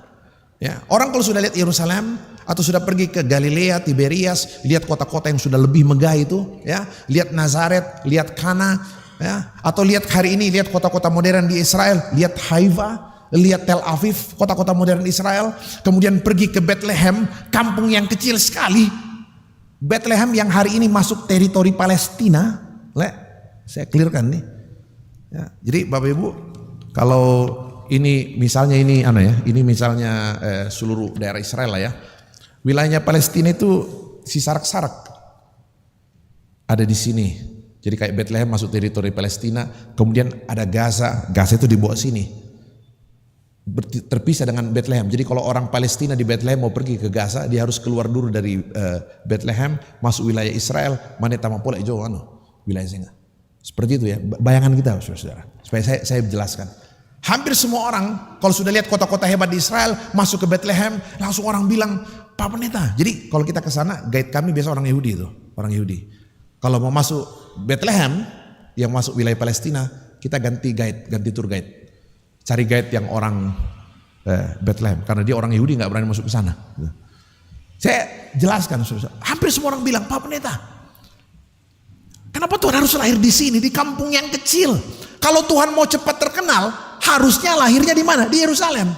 Ya, orang kalau sudah lihat Yerusalem atau sudah pergi ke Galilea, Tiberias, lihat kota-kota yang sudah lebih megah itu, ya, lihat Nazaret, lihat Kana, ya, atau lihat hari ini lihat kota-kota modern di Israel, lihat Haifa, lihat Tel Aviv, kota-kota modern Israel, kemudian pergi ke Bethlehem, kampung yang kecil sekali. Bethlehem yang hari ini masuk teritori Palestina, saya clearkan nih. Ya, jadi Bapak Ibu, kalau ini misalnya ini misalnya seluruh daerah Israel lah ya. Wilayahnya Palestina itu si sarak-sarak ada di sini. Jadi kayak Bethlehem masuk teritori Palestina, kemudian ada Gaza itu dibawa sini. Terpisah dengan Bethlehem. Jadi kalau orang Palestina di Bethlehem mau pergi ke Gaza, dia harus keluar dulu dari Bethlehem, masuk wilayah Israel, mana tamu pola hijau wilayah singa. Seperti itu ya, bayangan kita saudara. Supaya saya jelaskan. Hampir semua orang kalau sudah lihat kota-kota hebat di Israel masuk ke Bethlehem, langsung orang bilang, Pak Pendeta. Jadi kalau kita ke sana, guide kami biasa orang Yahudi itu, orang Yahudi. Kalau mau masuk Bethlehem yang masuk wilayah Palestina, kita ganti tour guide. Cari guide yang orang Bethlehem, karena dia orang Yahudi nggak berani masuk ke sana. Saya jelaskan, hampir semua orang bilang, Pak Pendeta, kenapa Tuhan harus lahir di sini, di kampung yang kecil? Kalau Tuhan mau cepat terkenal, harusnya lahirnya di mana? Di Yerusalem.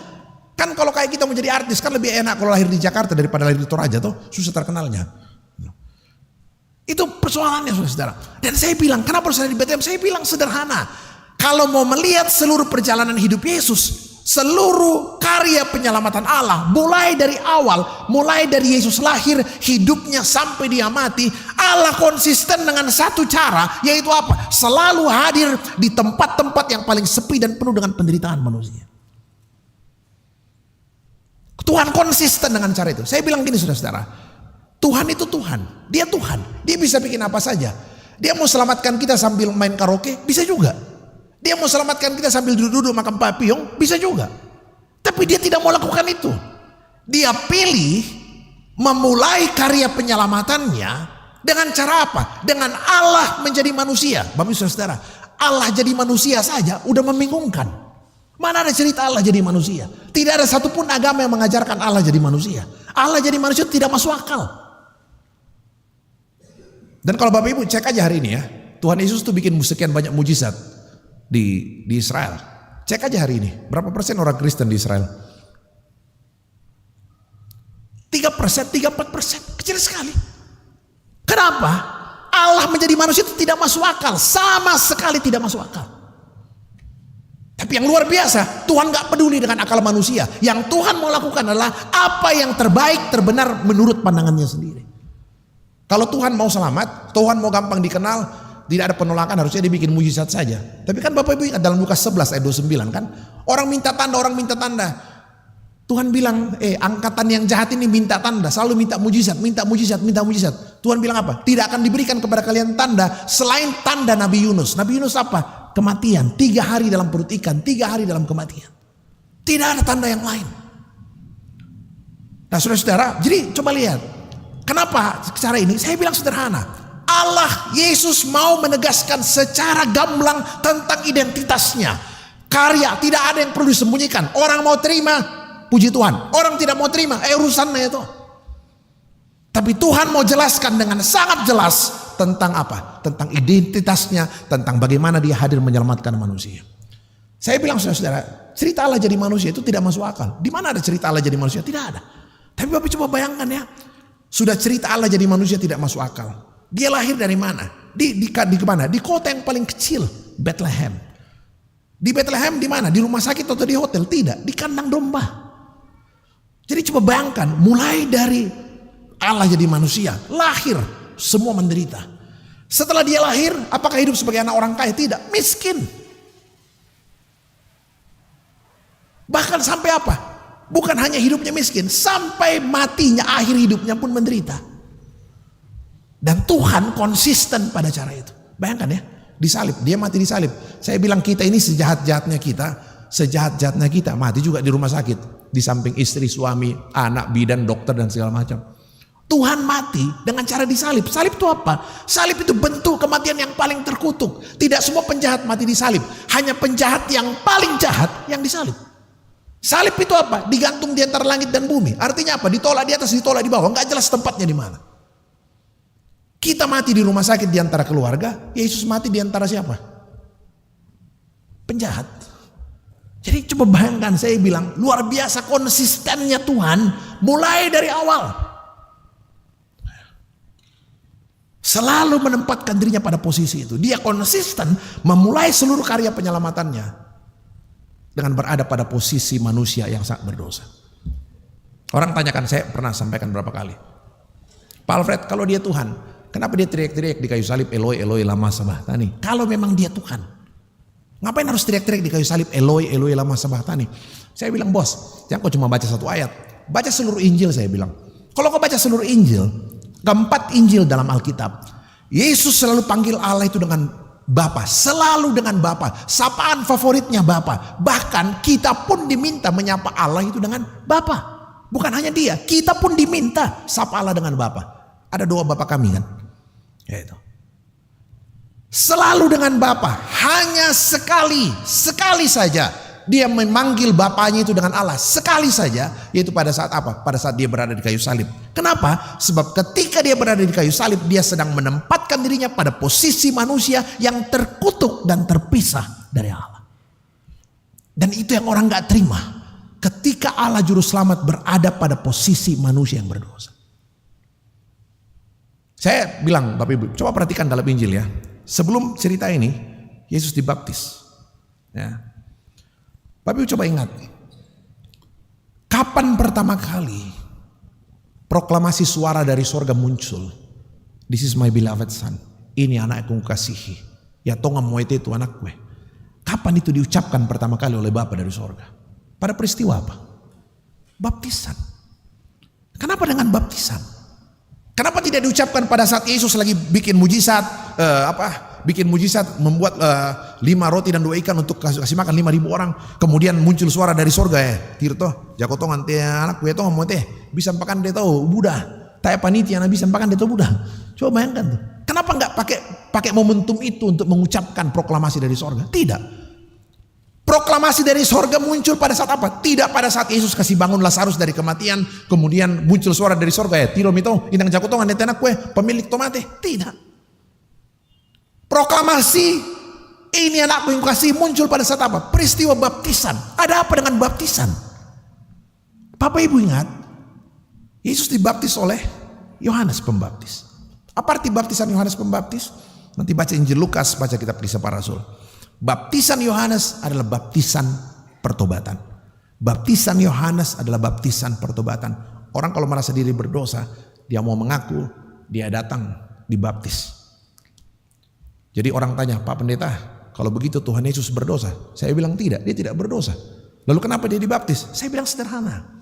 Kan kalau kayak kita mau jadi artis, kan lebih enak kalau lahir di Jakarta daripada lahir di Toraja, tuh susah terkenalnya. Itu persoalannya saudara. Dan saya bilang, kenapa harus lahir di Bethlehem? Saya bilang sederhana. Kalau mau melihat seluruh perjalanan hidup Yesus, seluruh karya penyelamatan Allah, mulai dari awal, mulai dari Yesus lahir, hidupnya sampai dia mati, Allah konsisten dengan satu cara, yaitu apa? Selalu hadir di tempat-tempat yang paling sepi dan penuh dengan penderitaan manusia. Tuhan konsisten dengan cara itu. Saya bilang gini saudara-saudara, Tuhan itu Tuhan, dia Tuhan, dia bisa bikin apa saja. Dia mau selamatkan kita sambil main karaoke, bisa juga. Dia mau selamatkan kita sambil duduk-duduk makan papiyong, bisa juga. Tapi dia tidak mau lakukan itu. Dia pilih memulai karya penyelamatannya dengan cara apa? Dengan Allah menjadi manusia. Bapak Ibu Saudara, Allah jadi manusia saja udah membingungkan. Mana ada cerita Allah jadi manusia? Tidak ada satupun agama yang mengajarkan Allah jadi manusia. Allah jadi manusia tidak masuk akal. Dan kalau Bapak Ibu cek aja hari ini ya, Tuhan Yesus tuh bikin sekian banyak mujizat di Israel. Cek aja hari ini, berapa persen orang Kristen di Israel? 3%, 3-4%, kecil sekali. Kenapa? Allah menjadi manusia itu tidak masuk akal, sama sekali tidak masuk akal. Tapi yang luar biasa, Tuhan gak peduli dengan akal manusia. Yang Tuhan mau lakukan adalah apa yang terbaik, terbenar menurut pandangannya sendiri. Kalau Tuhan mau selamat, Tuhan mau gampang dikenal, tidak ada penolakan, harusnya dia bikin mujizat saja. Tapi kan Bapak Ibu ingat dalam Lukas 11 ayat 29 kan, orang minta tanda. Tuhan bilang, angkatan yang jahat ini minta tanda, selalu minta mujizat. Tuhan bilang apa? Tidak akan diberikan kepada kalian tanda selain tanda Nabi Yunus. Nabi Yunus apa? Kematian, 3 hari dalam perut ikan, 3 hari dalam kematian. Tidak ada tanda yang lain. Nah saudara-saudara, jadi coba lihat, kenapa cara ini? Saya bilang sederhana. Allah Yesus mau menegaskan secara gamblang tentang identitasnya. Karya tidak ada yang perlu disembunyikan. Orang mau terima, puji Tuhan. Orang tidak mau terima, urusannya itu. Tapi Tuhan mau jelaskan dengan sangat jelas tentang apa? Tentang identitasnya, tentang bagaimana dia hadir menyelamatkan manusia. Saya bilang saudara-saudara, cerita Allah jadi manusia itu tidak masuk akal. Di mana ada cerita Allah jadi manusia? Tidak ada. Tapi Bapak coba bayangkan ya, sudah cerita Allah jadi manusia tidak masuk akal. Dia lahir dari mana? Di mana? Di kota yang paling kecil, Bethlehem. Di Bethlehem di mana? Di rumah sakit atau di hotel? Tidak, di kandang domba. Jadi coba bayangkan, mulai dari Allah jadi manusia, lahir, semua menderita. Setelah dia lahir, apakah hidup sebagai anak orang kaya? Tidak, miskin. Bahkan sampai apa? Bukan hanya hidupnya miskin, sampai matinya, akhir hidupnya pun menderita. Dan Tuhan konsisten pada cara itu. Bayangkan ya, disalib, dia mati disalib. Saya bilang kita ini sejahat-jahatnya kita mati juga di rumah sakit. Di samping istri, suami, anak, bidan, dokter dan segala macam. Tuhan mati dengan cara disalib. Salib itu apa? Salib itu bentuk kematian yang paling terkutuk. Tidak semua penjahat mati disalib. Hanya penjahat yang paling jahat yang disalib. Salib itu apa? Digantung di antara langit dan bumi. Artinya apa? Ditolak di atas, ditolak di bawah. Nggak jelas tempatnya di mana. Kita mati di rumah sakit di antara keluarga. Yesus mati di antara siapa? Penjahat. Jadi coba bayangkan, saya bilang luar biasa konsistennya Tuhan mulai dari awal. Selalu menempatkan dirinya pada posisi itu. Dia konsisten memulai seluruh karya penyelamatannya dengan berada pada posisi manusia yang sangat berdosa. Orang tanyakan, saya pernah sampaikan berapa kali, Pak Alfred, kalau dia Tuhan, kenapa dia teriak-teriak di kayu salib, Eloi, Eloi, lama sabachthani? Kalau memang dia Tuhan, ngapain harus teriak-teriak di kayu salib, Eloi, Eloi, lama sabachthani? Saya bilang, bos, jangan kau cuma baca satu ayat, baca seluruh Injil. Saya bilang, kalau kau baca seluruh Injil, keempat Injil dalam Alkitab, Yesus selalu panggil Allah itu dengan Bapa, selalu dengan Bapa. Sapaan favoritnya Bapa. Bahkan kita pun diminta menyapa Allah itu dengan Bapa. Bukan hanya dia, kita pun diminta sapa Allah dengan Bapa. Ada doa Bapa kami kan? Yaitu selalu dengan Bapa. Hanya sekali saja dia memanggil Bapanya itu dengan Allah, sekali saja, yaitu pada saat apa? Pada saat dia berada di kayu salib. Kenapa? Sebab ketika dia berada di kayu salib, dia sedang menempatkan dirinya pada posisi manusia yang terkutuk dan terpisah dari Allah. Dan itu yang orang gak terima. Ketika Allah Juru Selamat berada pada posisi manusia yang berdosa. Saya bilang, Bapak Ibu, coba perhatikan dalam Injil ya. Sebelum cerita ini, Yesus dibaptis. Ya. Bapak Ibu coba ingat, kapan pertama kali proklamasi suara dari sorga muncul? This is my beloved son. Ini anak yang kukasihi. Ya tonga moete itu anak gue. Kapan itu diucapkan pertama kali oleh Bapa dari sorga? Pada peristiwa apa? Baptisan. Kenapa dengan baptisan? Kenapa tidak diucapkan pada saat Yesus lagi bikin mujizat? Bikin mujizat membuat 5 roti dan 2 ikan untuk kasih makan 5.000 orang. Kemudian muncul suara dari sorga Tirto, jakotongan te anak gue to mau teh bisa makan dia tahu Buddha. Taya panitia na bisa makan dia tahu Buddha. Coba bayangkan tuh. Kenapa nggak pakai momentum itu untuk mengucapkan proklamasi dari sorga? Tidak. Proklamasi dari sorga muncul pada saat apa? Tidak pada saat Yesus kasih bangun Lazarus dari kematian, kemudian muncul suara dari sorga Tiro mito inang jakotongan te anak gue pemilik tomate. Tidak. Proklamasi ini anakku yang kasih muncul pada saat apa? Peristiwa baptisan. Ada apa dengan baptisan? Bapak Ibu ingat, Yesus dibaptis oleh Yohanes Pembaptis. Apa arti baptisan Yohanes Pembaptis? Nanti baca Injil Lukas, baca kitab Kisah Para Rasul. Baptisan Yohanes adalah baptisan pertobatan. Baptisan Yohanes adalah baptisan pertobatan. Orang kalau merasa diri berdosa, dia mau mengaku, dia datang dibaptis. Jadi orang tanya, Pak Pendeta, kalau begitu Tuhan Yesus berdosa? Saya bilang tidak, dia tidak berdosa. Lalu kenapa dia dibaptis? Saya bilang sederhana.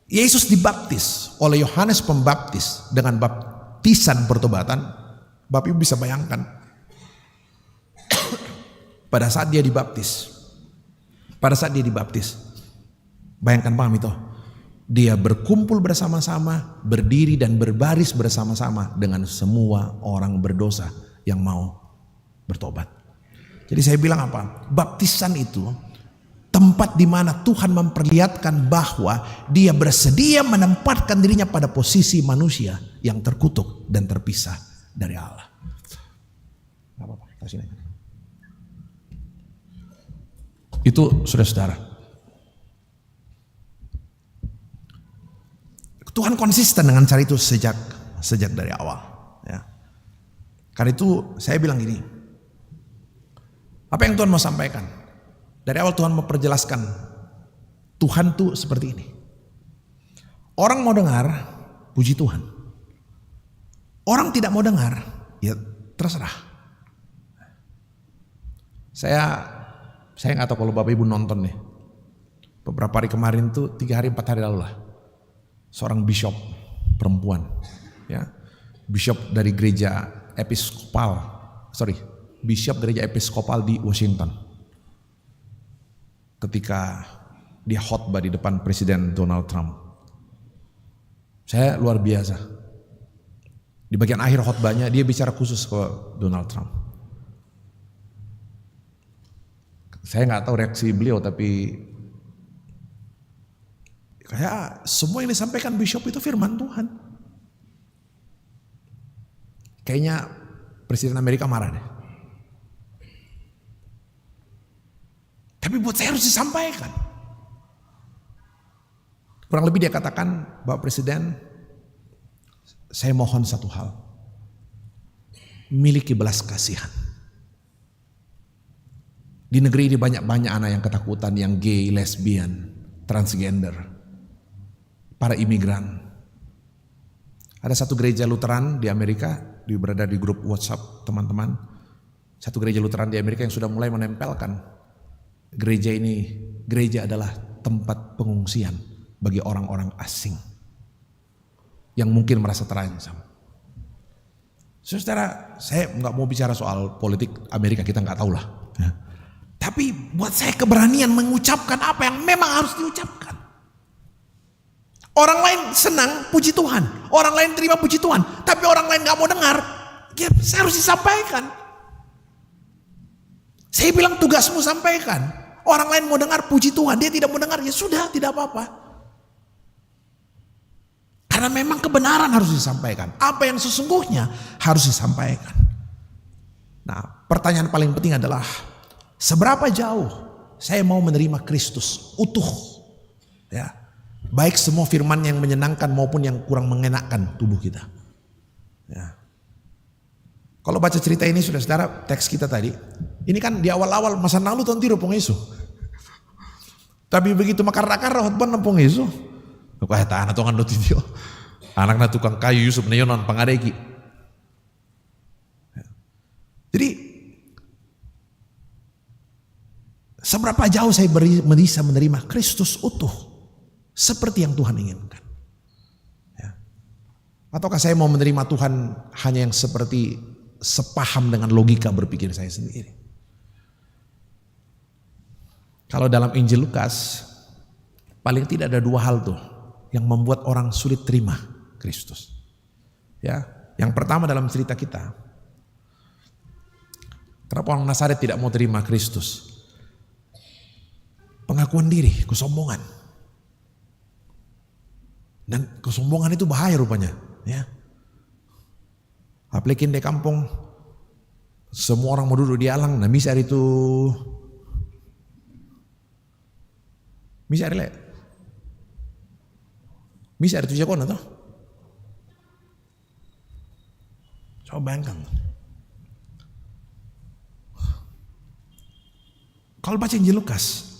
Yesus dibaptis oleh Yohanes Pembaptis dengan baptisan pertobatan. Bapak Ibu bisa bayangkan. Pada saat dia dibaptis, bayangkan Pak Mito, dia berkumpul bersama-sama, berdiri dan berbaris bersama-sama dengan semua orang berdosa yang mau bertobat. Jadi saya bilang apa? Baptisan itu tempat di mana Tuhan memperlihatkan bahwa dia bersedia menempatkan dirinya pada posisi manusia yang terkutuk dan terpisah dari Allah. Gak apa-apa, kasih aja. Itu saudara-saudara. Tuhan konsisten dengan cara itu sejak dari awal. Ya. Karena itu saya bilang gini. Apa yang Tuhan mau sampaikan? Dari awal Tuhan mau perjelaskan. Tuhan tuh seperti ini. Orang mau dengar, puji Tuhan. Orang tidak mau dengar, ya terserah. Saya nggak tahu kalau Bapak Ibu nonton nih. Beberapa hari kemarin tuh 3 hari 4 hari lalu lah. Seorang bishop perempuan, ya, bishop dari gereja episkopal di Washington. Ketika dia khotbah di depan Presiden Donald Trump, saya luar biasa. Di bagian akhir khotbahnya dia bicara khusus ke Donald Trump. Saya nggak tahu reaksi beliau, tapi kayak semua yang disampaikan bishop itu firman Tuhan. Kayaknya Presiden Amerika marah deh. Tapi buat saya harus disampaikan. Kurang lebih dia katakan, Bapak Presiden, saya mohon satu hal. miliki belas kasihan. Di negeri ini banyak anak yang ketakutan, yang gay, lesbian, transgender, para imigran. Ada satu gereja Lutheran di Amerika, berada di grup WhatsApp teman-teman. Satu gereja Lutheran di Amerika yang sudah mulai menempelkan gereja adalah tempat pengungsian bagi orang-orang asing yang mungkin merasa terancam. Saudara, saya nggak mau bicara soal politik Amerika, kita nggak tahu lah. Ya. Tapi buat saya keberanian mengucapkan apa yang memang harus diucapkan. Orang lain senang, puji Tuhan. Orang lain terima, puji Tuhan. Tapi orang lain nggak mau dengar, ya saya harus disampaikan. Saya bilang tugasmu sampaikan. Orang lain mau dengar, puji Tuhan. Dia tidak mau dengar, ya sudah, tidak apa-apa. Karena memang kebenaran harus disampaikan. Apa yang sesungguhnya harus disampaikan. Nah, pertanyaan paling penting adalah, seberapa jauh saya mau menerima Kristus utuh? Ya, baik semua firman yang menyenangkan maupun yang kurang mengenakkan tubuh kita. Ya. Kalau baca cerita ini saudara, teks kita tadi, ini kan di awal-awal masa lalu tahun tiru pong Yesus. Tapi begitu makar-nakar hot ban pong Yesus. Kaya tanah tuangan do tidio. Anak na tukang kayu Yusuf na yonon pangadeki. Jadi seberapa jauh saya bisa menerima Kristus utuh seperti yang Tuhan inginkan. Ya. Ataukah saya mau menerima Tuhan hanya yang seperti sepaham dengan logika berpikir saya sendiri. Kalau dalam Injil Lukas, paling tidak ada dua hal tuh yang membuat orang sulit terima Kristus. Ya, yang pertama dalam cerita kita, kenapa orang Nazaret tidak mau terima Kristus? Pengakuan diri, kesombongan. Dan kesombongan itu bahaya rupanya. Ya. Apalagi di kampung, semua orang mau duduk di alang, nah misal itu, misal le. Bisa ada tujuh kona toh? Coba bayangkan. Kalau baca Injil Lukas,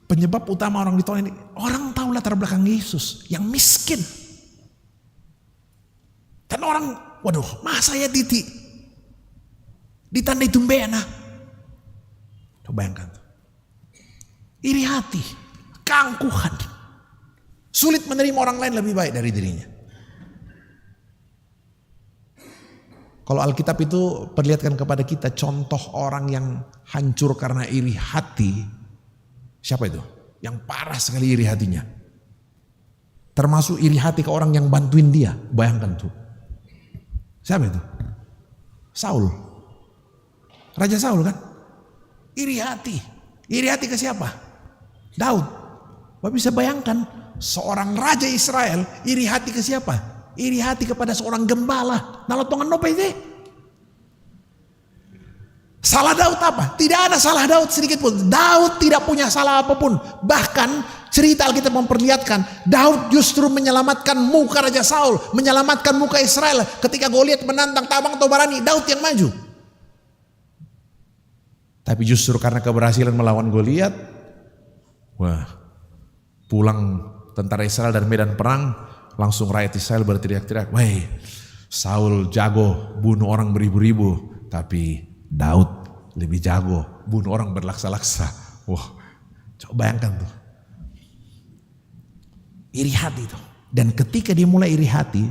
penyebab utama orang ditolak ini, orang tahu latar belakang Yesus yang miskin. Dan orang, waduh, masa ya ditandai tumbeana. Coba bayangkan. Iri hati, keangkuhan. Sulit menerima orang lain lebih baik dari dirinya. Kalau Alkitab itu perlihatkan kepada kita contoh orang yang hancur karena iri hati. Siapa itu? Yang parah sekali iri hatinya. Termasuk iri hati ke orang yang bantuin dia. Bayangkan tuh. Siapa itu? Saul. Raja Saul kan? Iri hati. Iri hati ke siapa? Daud. Bapak bisa bayangkan. Seorang raja Israel iri hati ke siapa? Iri hati kepada seorang gembala. Nalotongan nopo itu. Salah Daud apa? Tidak ada salah Daud sedikit pun. Daud tidak punya salah apapun. Bahkan cerita Alkitab memperlihatkan Daud justru menyelamatkan muka Raja Saul, menyelamatkan muka Israel ketika Goliat menantang Tabang Tobarani. Daud yang maju. Tapi justru karena keberhasilan melawan Goliat, wah, pulang tentara Israel dari medan perang, langsung rakyat Israel berteriak-teriak, "Woi, Saul jago bunuh orang beribu-ribu, tapi Daud lebih jago bunuh orang berlaksa-laksa." Wah, coba bayangkan tuh. Iri hati tuh. Dan ketika dia mulai iri hati,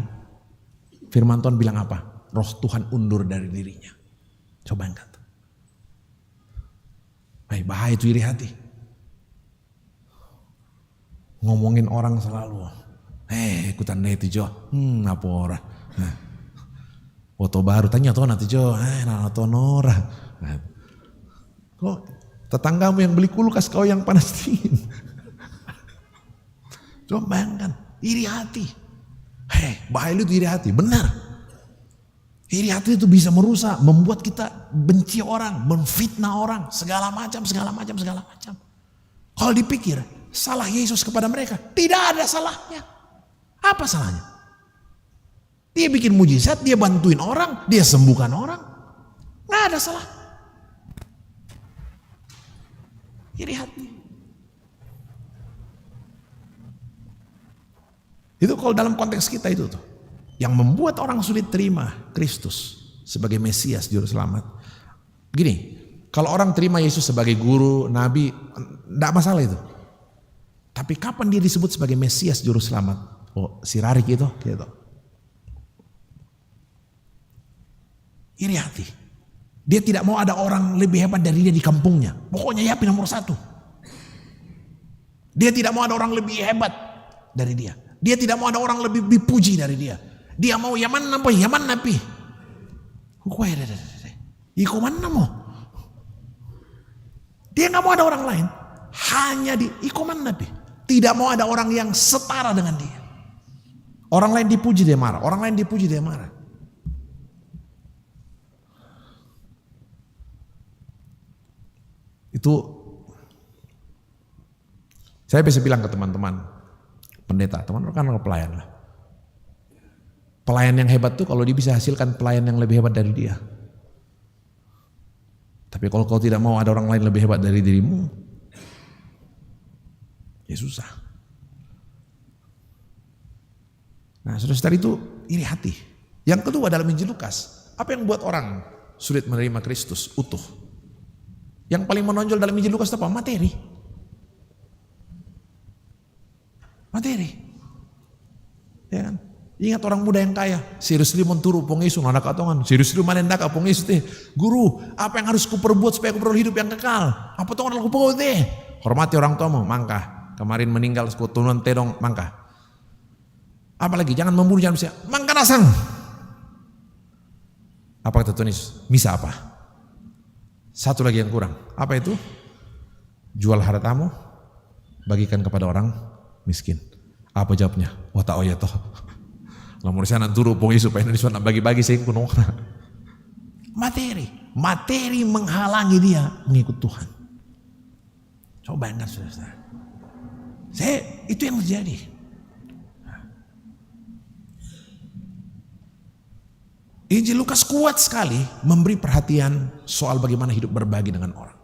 firman Tuhan bilang apa? Roh Tuhan undur dari dirinya. Coba bayangkan tuh. Bahaya itu iri hati. Ngomongin orang selalu, ikutan itu Jo, apa ora? Foto baru tanya tuh nanti Jo, nonton ora. Kok tetanggamu yang beli kulkas kau yang panas dingin? Coba bayangkan, iri hati. Bahaya itu iri hati, benar. Iri hati itu bisa merusak, membuat kita benci orang, menfitnah orang, segala macam. Kalau dipikir, salah Yesus kepada mereka, tidak ada salahnya. Apa salahnya? Dia bikin mujizat, dia bantuin orang, dia sembuhkan orang. Nggak ada salah. Iri hati. Itu kalau dalam konteks kita itu tuh. Yang membuat orang sulit terima Kristus sebagai Mesias, Juru Selamat. Gini, kalau orang terima Yesus sebagai guru, nabi, enggak masalah itu. Tapi kapan dia disebut sebagai Mesias, Juru Selamat? Oh, si Rarik itu, gitu. Iri hati. Dia tidak mau ada orang lebih hebat dari dia di kampungnya. Pokoknya Yapi nomor 1. Dia tidak mau ada orang lebih hebat dari dia. Dia tidak mau ada orang lebih dipuji dari dia. Dia mau Yaman napi. Iko mana mau? Dia nggak mau ada orang lain. Hanya di Iko mana napi. Tidak mau ada orang yang setara dengan dia. Orang lain dipuji dia marah. Orang lain dipuji dia marah. Itu saya bisa bilang ke teman-teman pendeta, teman-teman kan pelayan lah. Pelayan yang hebat tuh kalau dia bisa hasilkan pelayan yang lebih hebat dari dia. Tapi kalau kau tidak mau ada orang lain lebih hebat dari dirimu, ya susah. Nah, saudara-saudara itu iri hati. Yang kedua dalam Injil Lukas, apa yang buat orang sulit menerima Kristus utuh? Yang paling menonjol dalam Injil Lukas apa? Materi. Materi. Ya kan? Ingat orang muda yang kaya, serius limon turu pong isu anak atongan, serius limon endaka pong isu teh. Guru, apa yang harus kuperbuat supaya kuperoleh hidup yang kekal? Apa tongan aku pokok teh? Hormati orang tuamu, mangkah. Kemarin meninggal sekutunan tedong, mangkah. Apalagi jangan membunuh, jangan bisa. Mangkah nasang. Apa kata tulis? Misa apa? Satu lagi yang kurang. Apa itu? Jual hartamu, bagikan kepada orang miskin. Apa jawabnya? Wah tak ya toh. Lamun sana turu pong isu supaya Indonesia nak bagi-bagi sing kuno. Materi menghalangi dia mengikut Tuhan. Coba bayangkan saudara. Itu yang terjadi. Injil Lukas kuat sekali memberi perhatian soal bagaimana hidup berbagi dengan orang.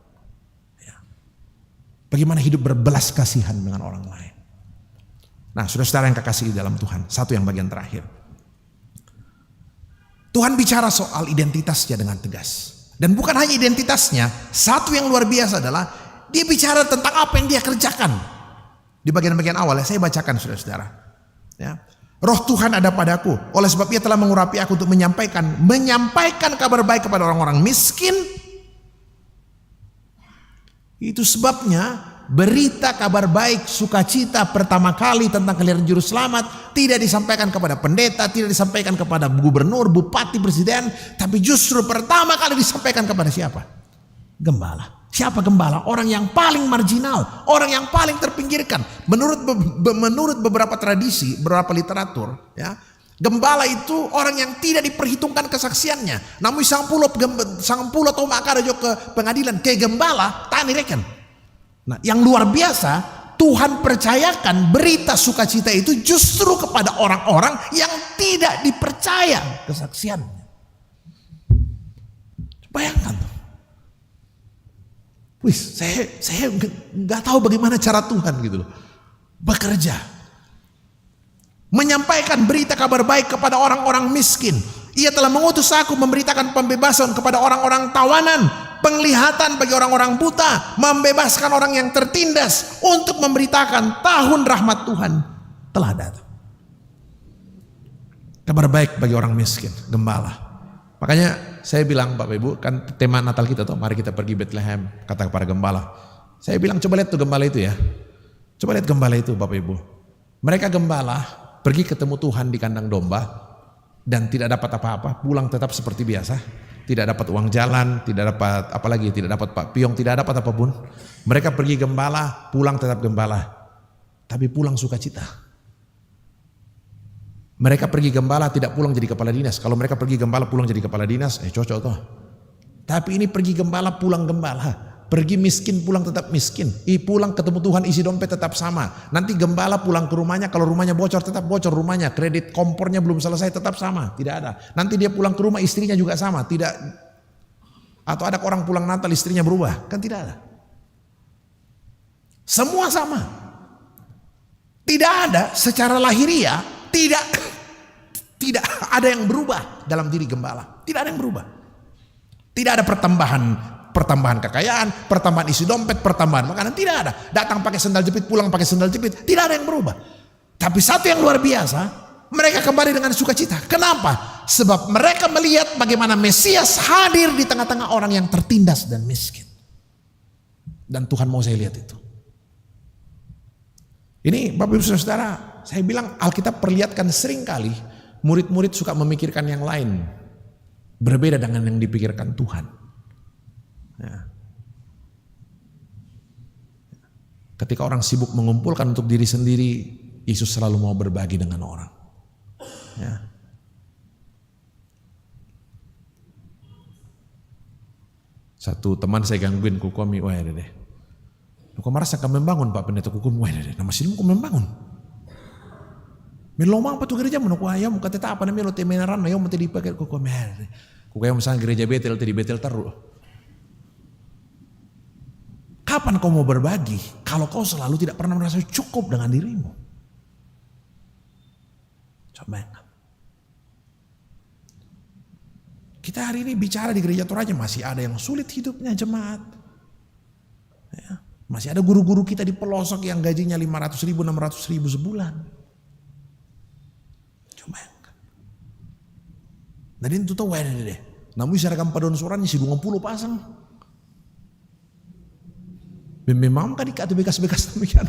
Bagaimana hidup berbelas kasihan dengan orang lain. Nah, saudara-saudara yang kekasihi dalam Tuhan, satu yang bagian terakhir. Tuhan bicara soal identitasnya dengan tegas. Dan bukan hanya identitasnya, satu yang luar biasa adalah dia bicara tentang apa yang dia kerjakan. Di bagian-bagian awal, saya bacakan saudara-saudara. Ya. Roh Tuhan ada padaku, oleh sebab ia telah mengurapi aku untuk menyampaikan kabar baik kepada orang-orang miskin. Itu sebabnya berita kabar baik sukacita pertama kali tentang kelahiran Juru Selamat tidak disampaikan kepada pendeta, tidak disampaikan kepada gubernur, bupati, presiden, tapi justru pertama kali disampaikan kepada siapa? Gembala. Siapa gembala? Orang yang paling marginal, orang yang paling terpinggirkan. Menurut beberapa tradisi, beberapa literatur, ya, gembala itu orang yang tidak diperhitungkan kesaksiannya. Namun sang pulau atau makar ke pengadilan ke gembala, tani reken. Nah, yang luar biasa, Tuhan percayakan berita sukacita itu justru kepada orang-orang yang tidak dipercaya kesaksiannya. Bayangkan tuh. Wih, saya nggak tahu bagaimana cara Tuhan gitu loh bekerja, menyampaikan berita kabar baik kepada orang-orang miskin. Ia telah mengutus aku memberitakan pembebasan kepada orang-orang tawanan, penglihatan bagi orang-orang buta, membebaskan orang yang tertindas, untuk memberitakan tahun rahmat Tuhan telah datang. Kabar baik bagi orang miskin, gembala. Makanya saya bilang Bapak Ibu, kan tema Natal kita tuh, mari kita pergi Bethlehem, kata kepada gembala. Saya bilang coba lihat tuh gembala itu ya. Coba lihat gembala itu Bapak Ibu. Mereka gembala pergi ketemu Tuhan di kandang domba dan tidak dapat apa-apa, pulang tetap seperti biasa. Tidak dapat uang jalan, tidak dapat apalagi, tidak dapat pak piong, tidak dapat apapun. Mereka pergi gembala, pulang tetap gembala. Tapi pulang sukacita. Mereka pergi gembala tidak pulang jadi kepala dinas. Kalau mereka pergi gembala pulang jadi kepala dinas, cocok toh. Tapi ini pergi gembala pulang gembala. Pergi miskin pulang tetap miskin. Pulang ketemu Tuhan isi dompet tetap sama. Nanti gembala pulang ke rumahnya, kalau rumahnya bocor tetap bocor rumahnya. Kredit kompornya belum selesai tetap sama, tidak ada. Nanti dia pulang ke rumah istrinya juga sama, tidak. Atau ada orang pulang Natal istrinya berubah? Kan tidak ada. Semua sama. Tidak ada secara lahiriah, tidak ada yang berubah dalam diri gembala. Tidak ada yang berubah. Tidak ada pertambahan kekayaan, pertambahan isi dompet, pertambahan makanan, tidak ada. Datang pakai sendal jepit, pulang pakai sendal jepit, tidak ada yang berubah. Tapi satu yang luar biasa, mereka kembali dengan sukacita. Kenapa? Sebab mereka melihat bagaimana Mesias hadir di tengah-tengah orang yang tertindas dan miskin. Dan Tuhan mau saya lihat itu. Ini Bapak Ibu Saudara, saya bilang Alkitab perlihatkan sering kali murid-murid suka memikirkan yang lain. Berbeda dengan yang dipikirkan Tuhan. Ya. Ketika orang sibuk mengumpulkan untuk diri sendiri, Yesus selalu mau berbagi dengan orang. Ya. Satu teman saya gangguin kukomi, wah deh. Kau merasa akan membangun Pak Pendeta kukomi, wah deh. Nama sini kau membangun. Melomang apa tuh gereja menurut ayam muka teta apa namanya lo temenaran ayam mesti dipakai kukomi. Kau kayak misalnya gereja Betel tadi Betel taruh. Kapan kau mau berbagi kalau kau selalu tidak pernah merasa cukup dengan dirimu? Coba. Kita hari ini bicara di gereja Toraja masih ada yang sulit hidupnya jemaat. Ya, masih ada guru-guru kita di pelosok yang gajinya 500.000, 600.000 sebulan. Coba. Nah itu tahu deh. Namun seragam padon suran isi 20 pasang. Memang kan dikata bekas-bekas demikian.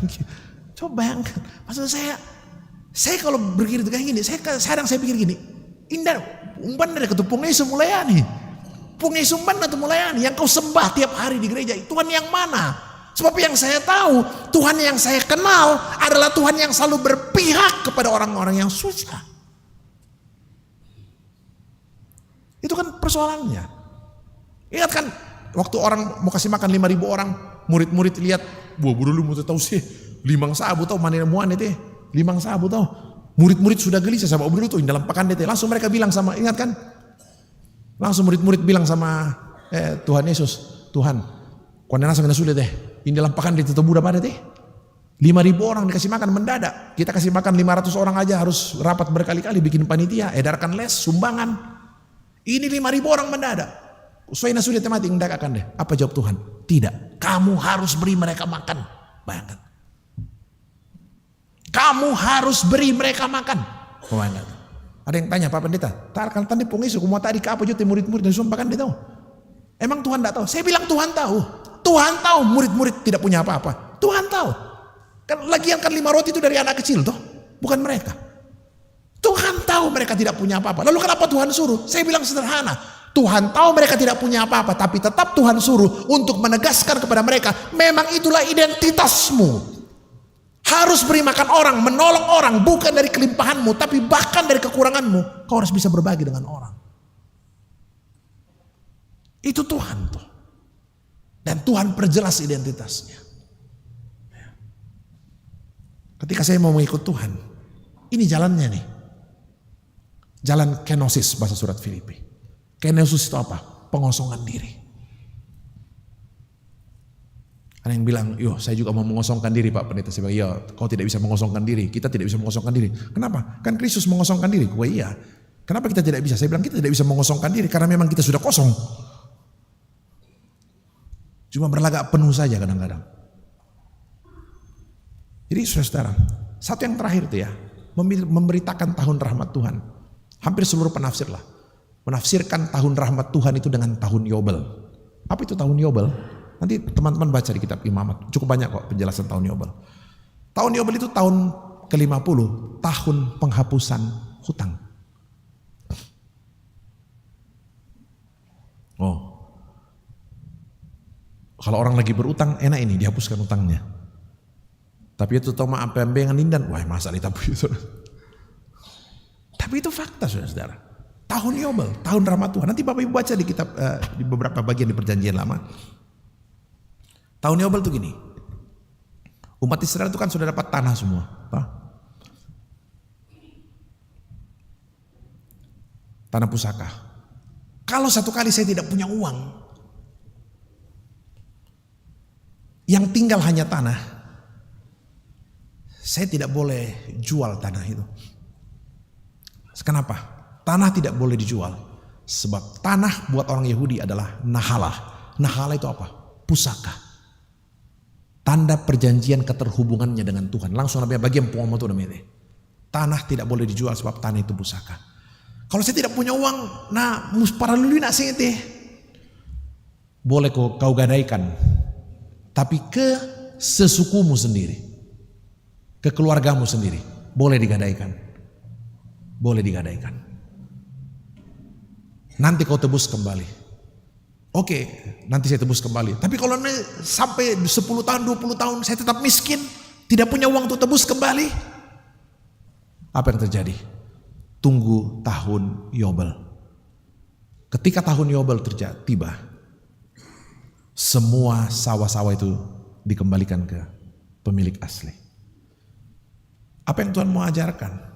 Coba bayangkan. Maksud saya kalau berpikir kayak gini, saya pikir gini, indah umpan dari ketupungnya semulayani. Pungnya sumban atau mulayani yang kau sembah tiap hari di gereja, Tuhan yang mana? Sebab yang saya tahu, Tuhan yang saya kenal adalah Tuhan yang selalu berpihak kepada orang-orang yang susah. Itu kan persoalannya. Ingat kan waktu orang mau kasih makan 5.000 orang, murid-murid lihat, wah dulu mau tahu sih, 5 sabu tahu mana muan itu, 5 sabu tahu. Murid-murid sudah gelisah sama dulu tuh dalam pekan itu. Langsung mereka bilang sama, ingat kan? Langsung murid-murid bilang sama Tuhan Yesus, Tuhan, kau nasa kena sulit deh. Ini dalam pekan itu budak pada deh. 5.000 orang dikasih makan mendadak. Kita kasih makan 500 orang aja harus rapat berkali-kali bikin panitia, edarkan les, sumbangan. Ini 5.000 orang mendadak. Soalnya sudah mati akan deh. Apa jawab Tuhan? Tidak. Kamu harus beri mereka makan. Bayangkan. Kamu harus beri mereka makan. Bayangkan. Ada yang tanya Pak Pendeta, tarkan tadi pengisu mau tadi ke apa juga murid-murid dan sumpahkan dia tahu. Emang Tuhan tidak tahu? Saya bilang Tuhan tahu. Tuhan tahu murid-murid tidak punya apa-apa. Tuhan tahu. Kan lagian kan 5 roti itu dari anak kecil toh, bukan mereka. Tuhan tahu mereka tidak punya apa-apa. Lalu kenapa Tuhan suruh? Saya bilang sederhana. Tuhan tahu mereka tidak punya apa-apa, tapi tetap Tuhan suruh untuk menegaskan kepada mereka, memang itulah identitasmu. Harus beri makan orang, menolong orang, bukan dari kelimpahanmu, tapi bahkan dari kekuranganmu. Kau harus bisa berbagi dengan orang. Itu Tuhan tuh. Dan Tuhan perjelas identitasnya. Ketika saya mau mengikut Tuhan, ini jalannya nih. Jalan kenosis bahasa surat Filipi. Kenosis itu apa? Pengosongan diri. Ada yang bilang, yo saya juga mau mengosongkan diri Pak Pendeta. Saya bilang, iya kau tidak bisa mengosongkan diri. Kita tidak bisa mengosongkan diri. Kenapa? Kan Kristus mengosongkan diri. Gue iya. Kenapa kita tidak bisa? Saya bilang kita tidak bisa mengosongkan diri karena memang kita sudah kosong. Cuma berlagak penuh saja kadang-kadang. Jadi saudara, satu yang terakhir itu ya, memberitakan tahun rahmat Tuhan. Hampir seluruh penafsir lah menafsirkan tahun rahmat Tuhan itu dengan tahun Yobel. Apa itu tahun Yobel? Nanti teman-teman baca di kitab Imamat, cukup banyak kok penjelasan tahun Yobel. Tahun Yobel itu tahun ke-50, tahun penghapusan hutang. Oh, kalau orang lagi berutang enak ini dihapuskan utangnya. Tapi itu tahu maaf pembengan nindan, wah masa ditapu itu. Tapi itu fakta saudara. Tahun Yobel, tahun rahmat Tuhan. Nanti Bapak Ibu baca di kitab di beberapa bagian di Perjanjian Lama. Tahun Yobel itu gini. Umat Israel itu kan sudah dapat tanah semua. Tanah pusaka. Kalau satu kali saya tidak punya uang, yang tinggal hanya tanah, saya tidak boleh jual tanah itu. Kenapa? Tanah tidak boleh dijual. Sebab tanah buat orang Yahudi adalah nahalah. Nahalah itu apa? Pusaka. Tanda perjanjian keterhubungannya dengan Tuhan. Langsung namanya bagian pengomo itu namanya. Tanah tidak boleh dijual sebab tanah itu pusaka. Kalau saya tidak punya uang, nah para luli nak sing teh. Boleh kau gadaikan. Tapi ke sesukumu sendiri. Ke keluargamu sendiri. Boleh digadaikan. Boleh digadaikan. Nanti kau tebus kembali. Oke, nanti saya tebus kembali. Tapi kalau sampai 10 tahun, 20 tahun saya tetap miskin. Tidak punya uang untuk tebus kembali. Apa yang terjadi? Tunggu tahun Yobel. Ketika tahun Yobel tiba, semua sawah-sawah itu dikembalikan ke pemilik asli. Apa yang Tuhan mau ajarkan?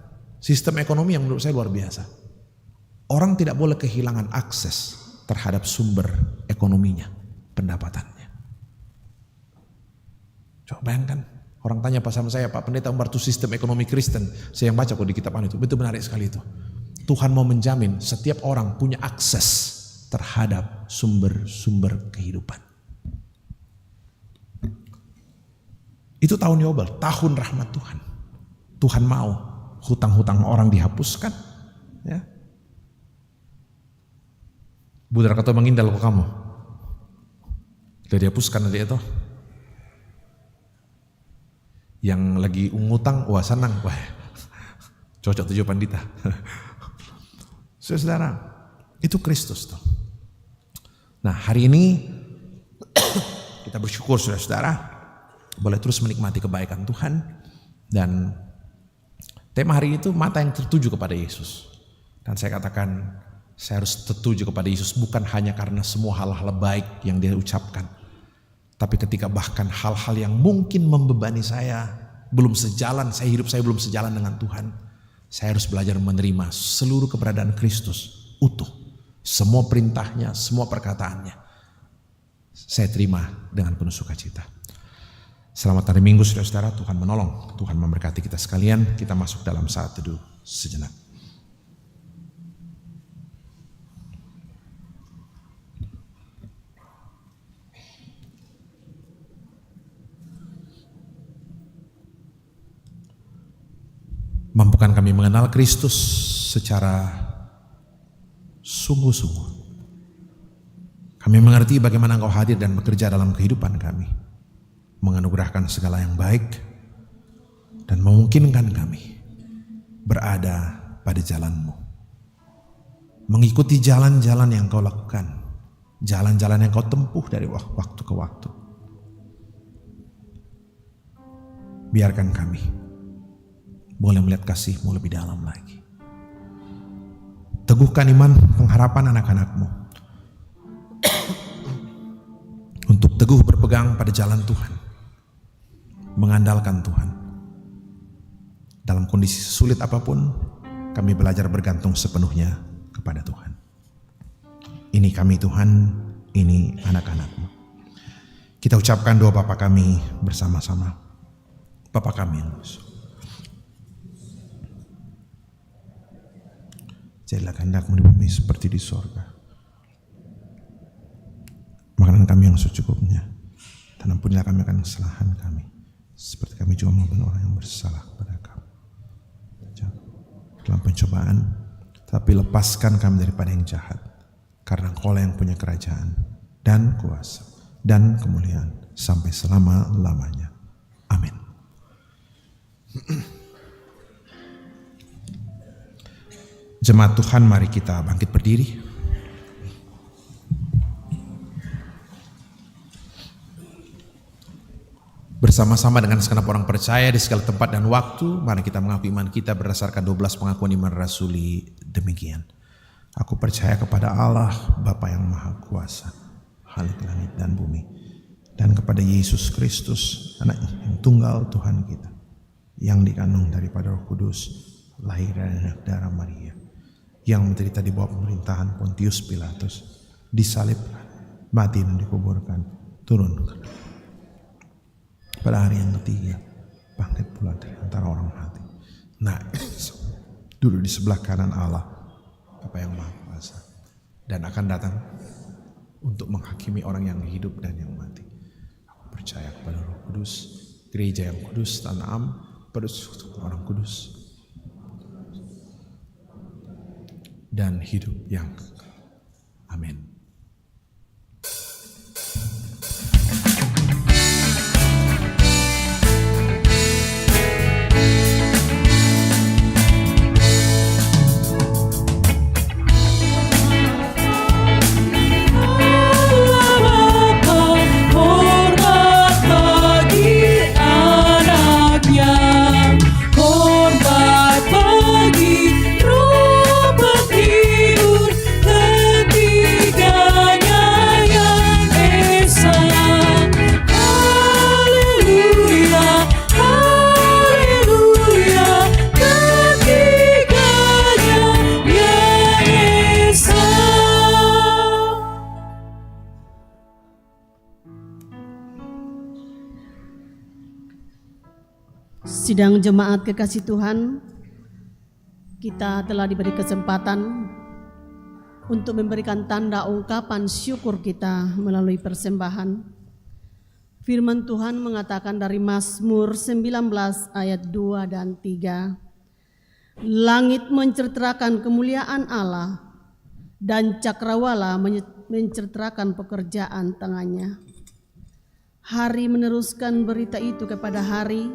Sistem ekonomi yang menurut saya luar biasa. Orang tidak boleh kehilangan akses terhadap sumber ekonominya, pendapatannya. Coba bayangkan, orang tanya pas sama saya, Pak Pendeta Umar itu sistem ekonomi Kristen. Saya yang baca kok di kitab itu, betul menarik sekali itu. Tuhan mau menjamin setiap orang punya akses terhadap sumber-sumber kehidupan. Itu tahun Yobel, tahun rahmat Tuhan. Tuhan mau hutang-hutang orang dihapuskan. Ya. Budar kata mengindal kok kamu. Sudah dihapuskan nanti itu. Yang lagi ngutang, wah senang, wah cocok 7 pandita. Saudara, itu Kristus tuh. Nah hari ini kita bersyukur saudara-saudara boleh terus menikmati kebaikan Tuhan. Dan tema hari itu mata yang tertuju kepada Yesus. Dan saya katakan saya harus tertuju kepada Yesus bukan hanya karena semua hal-hal baik yang dia ucapkan. Tapi ketika bahkan hal-hal yang mungkin membebani saya belum sejalan, hidup saya belum sejalan dengan Tuhan. Saya harus belajar menerima seluruh keberadaan Kristus utuh. Semua perintahnya, semua perkataannya. Saya terima dengan penuh sukacita. Selamat hari Minggu saudara-saudara, Tuhan menolong. Tuhan memberkati kita sekalian. Kita masuk dalam saat teduh sejenak. Mampukan kami mengenal Kristus secara sungguh-sungguh. Kami mengerti bagaimana Engkau hadir dan bekerja dalam kehidupan kami. Menganugerahkan segala yang baik dan memungkinkan kami berada pada jalan-Mu. Mengikuti jalan-jalan yang Kau lakukan. Jalan-jalan yang Kau tempuh dari waktu ke waktu. Biarkan kami boleh melihat kasih-Mu lebih dalam lagi. Teguhkan iman pengharapan anak-anak-Mu untuk teguh berpegang pada jalan Tuhan, mengandalkan Tuhan. Dalam kondisi sulit apapun, kami belajar bergantung sepenuhnya kepada Tuhan. Ini kami Tuhan, ini anak-anak-Mu. Kita ucapkan doa Bapa kami bersama-sama. Bapa kami yang di surga, jadilah kehendak-Mu di bumi seperti di sorga. Makanan kami yang secukupnya, dan ampunilah kami akan kesalahan kami, seperti kami juga mengampuni orang yang bersalah kepada kami. Jangan dalam pencobaan, tapi lepaskan kami daripada yang jahat, karena Engkau yang punya kerajaan dan kuasa dan kemuliaan sampai selama-lamanya. Amin. Jemaat Tuhan, mari kita bangkit berdiri. Bersama-sama dengan segenap orang percaya di segala tempat dan waktu, mari kita mengaku iman kita berdasarkan 12 pengakuan iman rasuli demikian. Aku percaya kepada Allah, Bapa yang Maha Kuasa, Khalik langit dan bumi, dan kepada Yesus Kristus, Anaknya yang tunggal Tuhan kita, yang dikandung daripada Roh Kudus, lahir dari darah Maria, yang menderita di bawah pemerintahan Pontius Pilatus, disalibkan, mati dan dikuburkan, turun ke pada hari yang ketiga bangkit pula dari antara orang mati. Nah, duduk di sebelah kanan Allah, Bapa yang Maha Kuasa, dan akan datang untuk menghakimi orang yang hidup dan yang mati. Aku percaya kepada Roh Kudus, gereja yang kudus, tanah am, persekutuan orang kudus, dan hidup yang kekal. Amin. Hormat bagi anaknya, hormat bagi Roh penghibur ketiganya yang esa. Haleluya, haleluya, ketiganya yang esa. Sidang jemaat kekasih Tuhan, kita telah diberi kesempatan untuk memberikan tanda ungkapan syukur kita melalui persembahan. Firman Tuhan mengatakan dari Mazmur 19 ayat 2 dan 3, langit menceritakan kemuliaan Allah dan cakrawala menceritakan pekerjaan tangannya. Hari meneruskan berita itu kepada hari,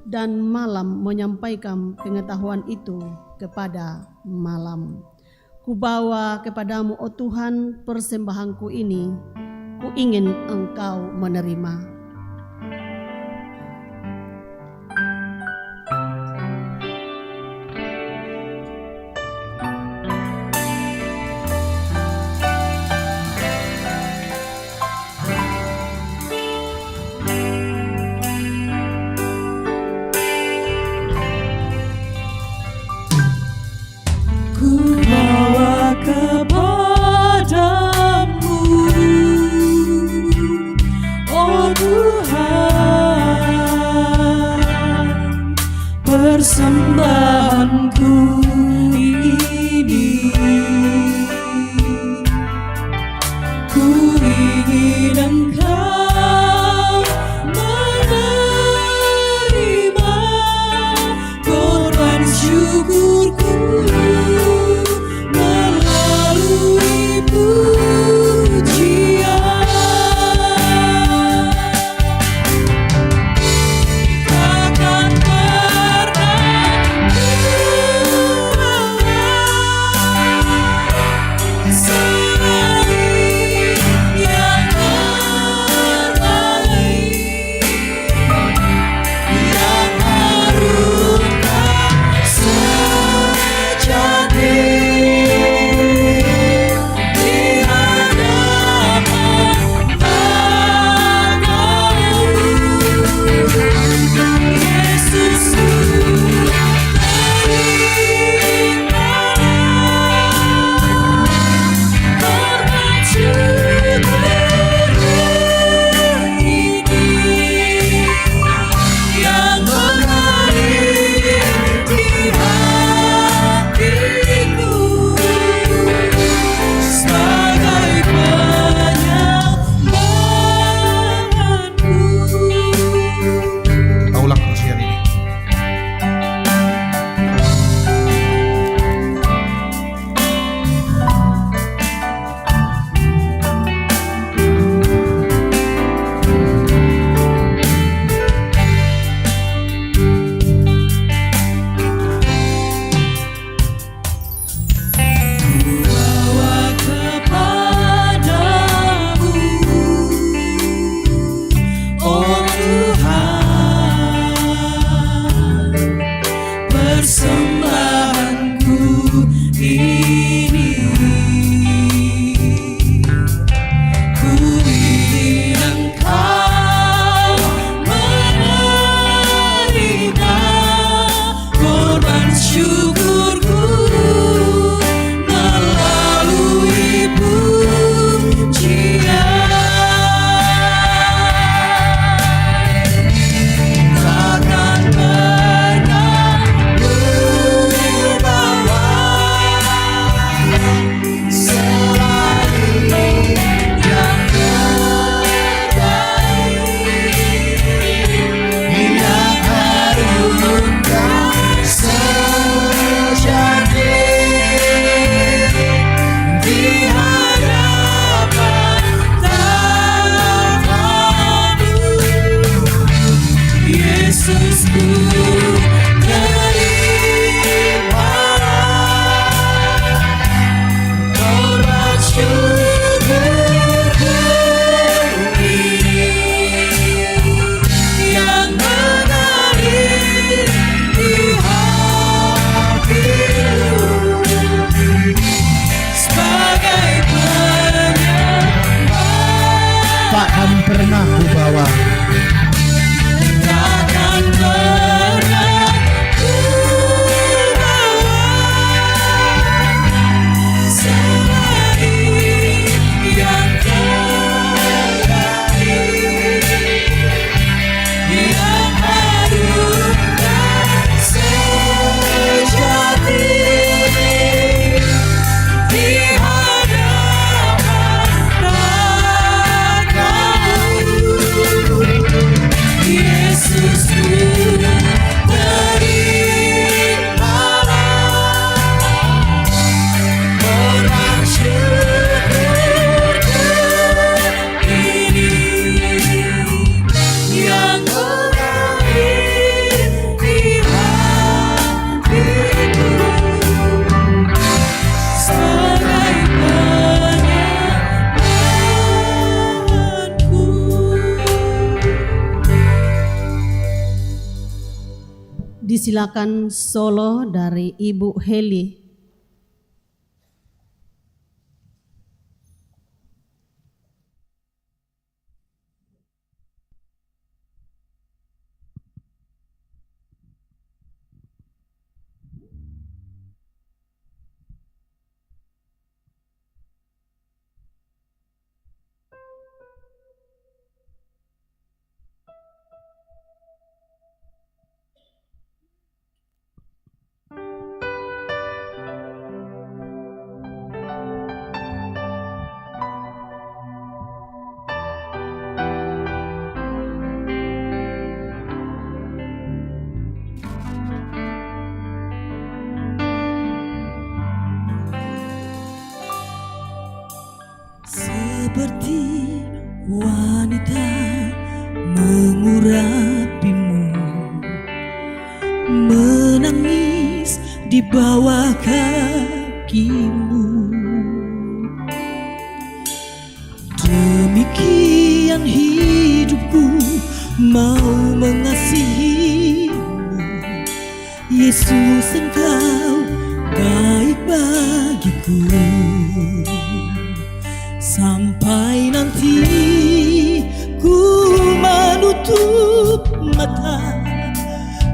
dan malam menyampaikan pengetahuan itu kepada malam. Kubawa kepadamu, oh Tuhan, persembahanku ini, ku ingin Engkau menerima. Ku bawa kepadamu, oh Tuhan, persembahanku ini. Ku ingin Engkau menerima korban syukurku melalui pujian. Takkan pernah selain yang terbaik, yang harumkan sejati di hadapan Engkau, Yesusku terimalah Persilakan solo dari Ibu Heli. Seperti wanita mengurapimu, menangis di bawah kakimu. Demikian hidupku mau mengasihimu, Yesus, Engkau baik bagiku. Sampai nanti ku menutup mata,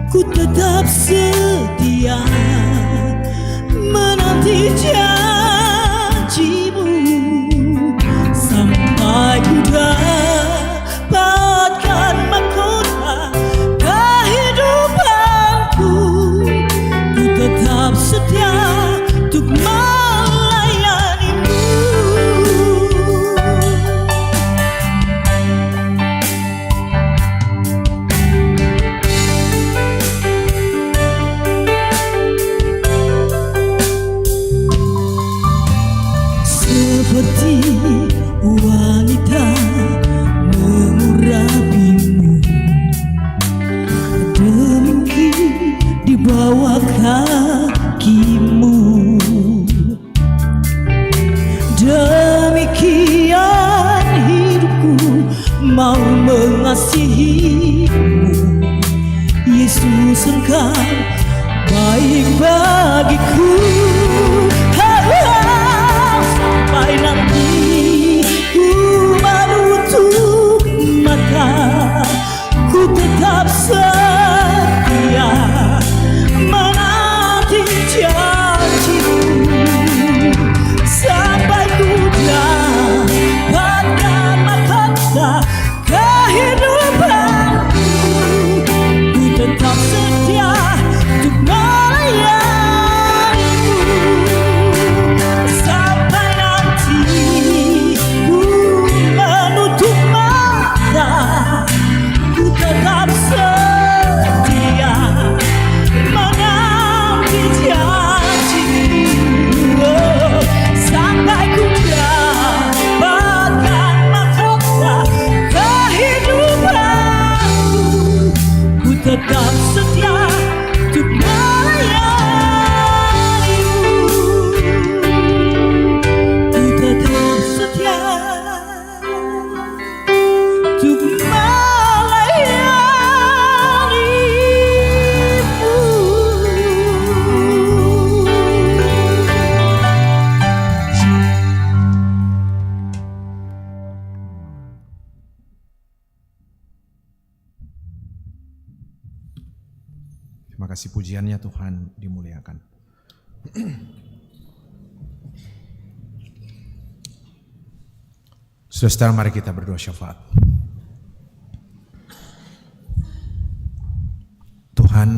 ku tetap setia menanti janjimu. Sampai ku dapatkan mahkota kehidupanku, ku tetap setia untuk melayanimu. Seperti wanita mengurapimu, demikian di bawah kakimu. Demikian hidupku mau mengasihimu, Yesus, Engkau baik bagiku. Sampai nanti ku menutup mata, ku tetap setia menanti janjimu. Sampai ku dapatkan mahkota kehidupanku, ku tetap setia untuk melayanimu. Sampai nanti ku menutup mata, ku tetap setia menanti janjimu. Sampai ku dapatkan mahkota kehidupanku, ku tetap setia untuk melayanimu. Ku tetap setia untuk Terima kasih pujiannya, Tuhan dimuliakan. Saudara, mari kita berdoa syafaat. Tuhan,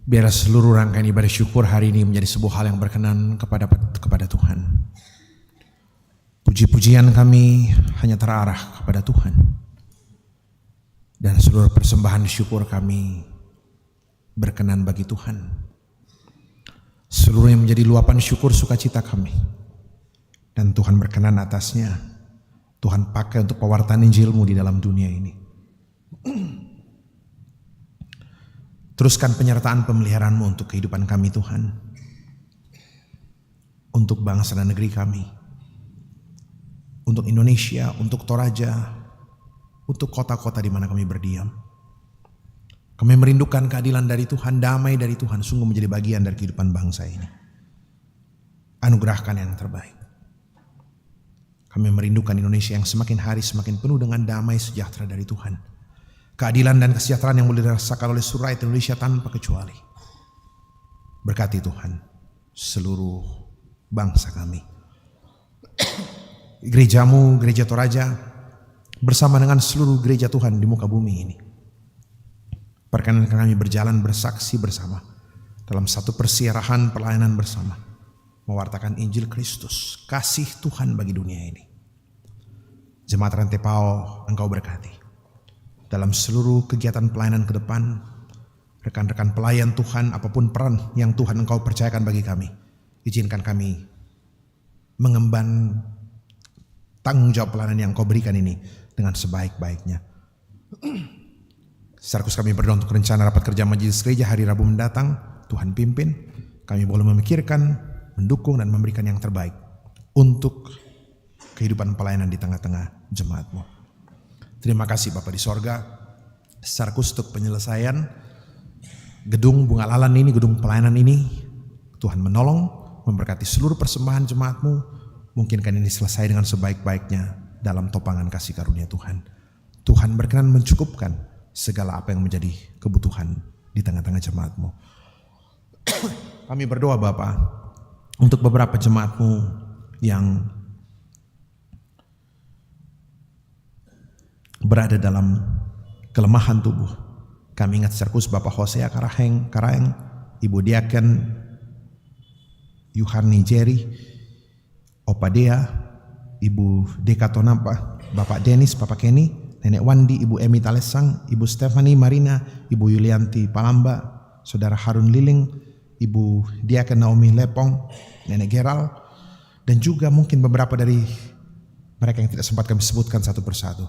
biarlah seluruh rangkaian ibadah syukur hari ini menjadi sebuah hal yang berkenan kepada Tuhan. Puji-pujian kami hanya terarah kepada Tuhan. Dan seluruh persembahan syukur kami berkenan bagi Tuhan. Seluruhnya menjadi luapan syukur sukacita kami. Dan Tuhan berkenan atasnya. Tuhan pakai untuk pewartaan Injil-Mu di dalam dunia ini. Teruskan penyertaan pemeliharaan-Mu untuk kehidupan kami, Tuhan. Untuk bangsa dan negeri kami. Untuk Indonesia, untuk Toraja, untuk kota-kota di mana kami berdiam. Kami merindukan keadilan dari Tuhan, damai dari Tuhan, sungguh menjadi bagian dari kehidupan bangsa ini. Anugerahkan yang terbaik. Kami merindukan Indonesia yang semakin hari semakin penuh dengan damai sejahtera dari Tuhan. Keadilan dan kesejahteraan yang boleh dirasakan oleh seluruh rakyat Indonesia tanpa kecuali. Berkati Tuhan seluruh bangsa kami. Gerejamu, Gereja Toraja, bersama dengan seluruh gereja Tuhan di muka bumi ini. Perkenankan kami berjalan bersaksi bersama dalam satu persiarahan pelayanan bersama, mewartakan Injil Kristus, kasih Tuhan bagi dunia ini. Jemaat Rantepao, Engkau berkati dalam seluruh kegiatan pelayanan ke depan. Rekan-rekan pelayan Tuhan, apapun peran yang Tuhan Engkau percayakan bagi kami, izinkan kami mengemban tanggung jawab pelayanan yang Engkau berikan ini dengan sebaik-baiknya. Secara khusus kami berdoa untuk rencana rapat kerja majelis gereja hari Rabu mendatang. Tuhan pimpin, kami boleh memikirkan, mendukung dan memberikan yang terbaik untuk kehidupan pelayanan di tengah-tengah jemaat-Mu. Terima kasih Bapa di sorga, secara khusus untuk penyelesaian gedung Bunga Lalan ini, gedung pelayanan ini. Tuhan menolong, memberkati seluruh persembahan jemaat-Mu. Mungkinkan ini selesai dengan sebaik-baiknya dalam topangan kasih karunia Tuhan. Tuhan berkenan mencukupkan segala apa yang menjadi kebutuhan di tengah-tengah jemaat-Mu. Kami berdoa Bapa untuk beberapa jemaat-Mu yang berada dalam kelemahan tubuh. Kami ingat secara khusus Bapak Hosea Karaeng, Ibu Diaken Yuhani Jerry, Opa Dea, Ibu Deka Tonapa, Bapak Dennis, Bapak Kenny, Nenek Wandi, Ibu Emi Talesang, Ibu Stephanie Marina, Ibu Yulianti Palamba, Saudara Harun Liling, Ibu Diaken Naomi Lepong, Nenek Geral, dan juga mungkin beberapa dari mereka yang tidak sempat kami sebutkan satu persatu.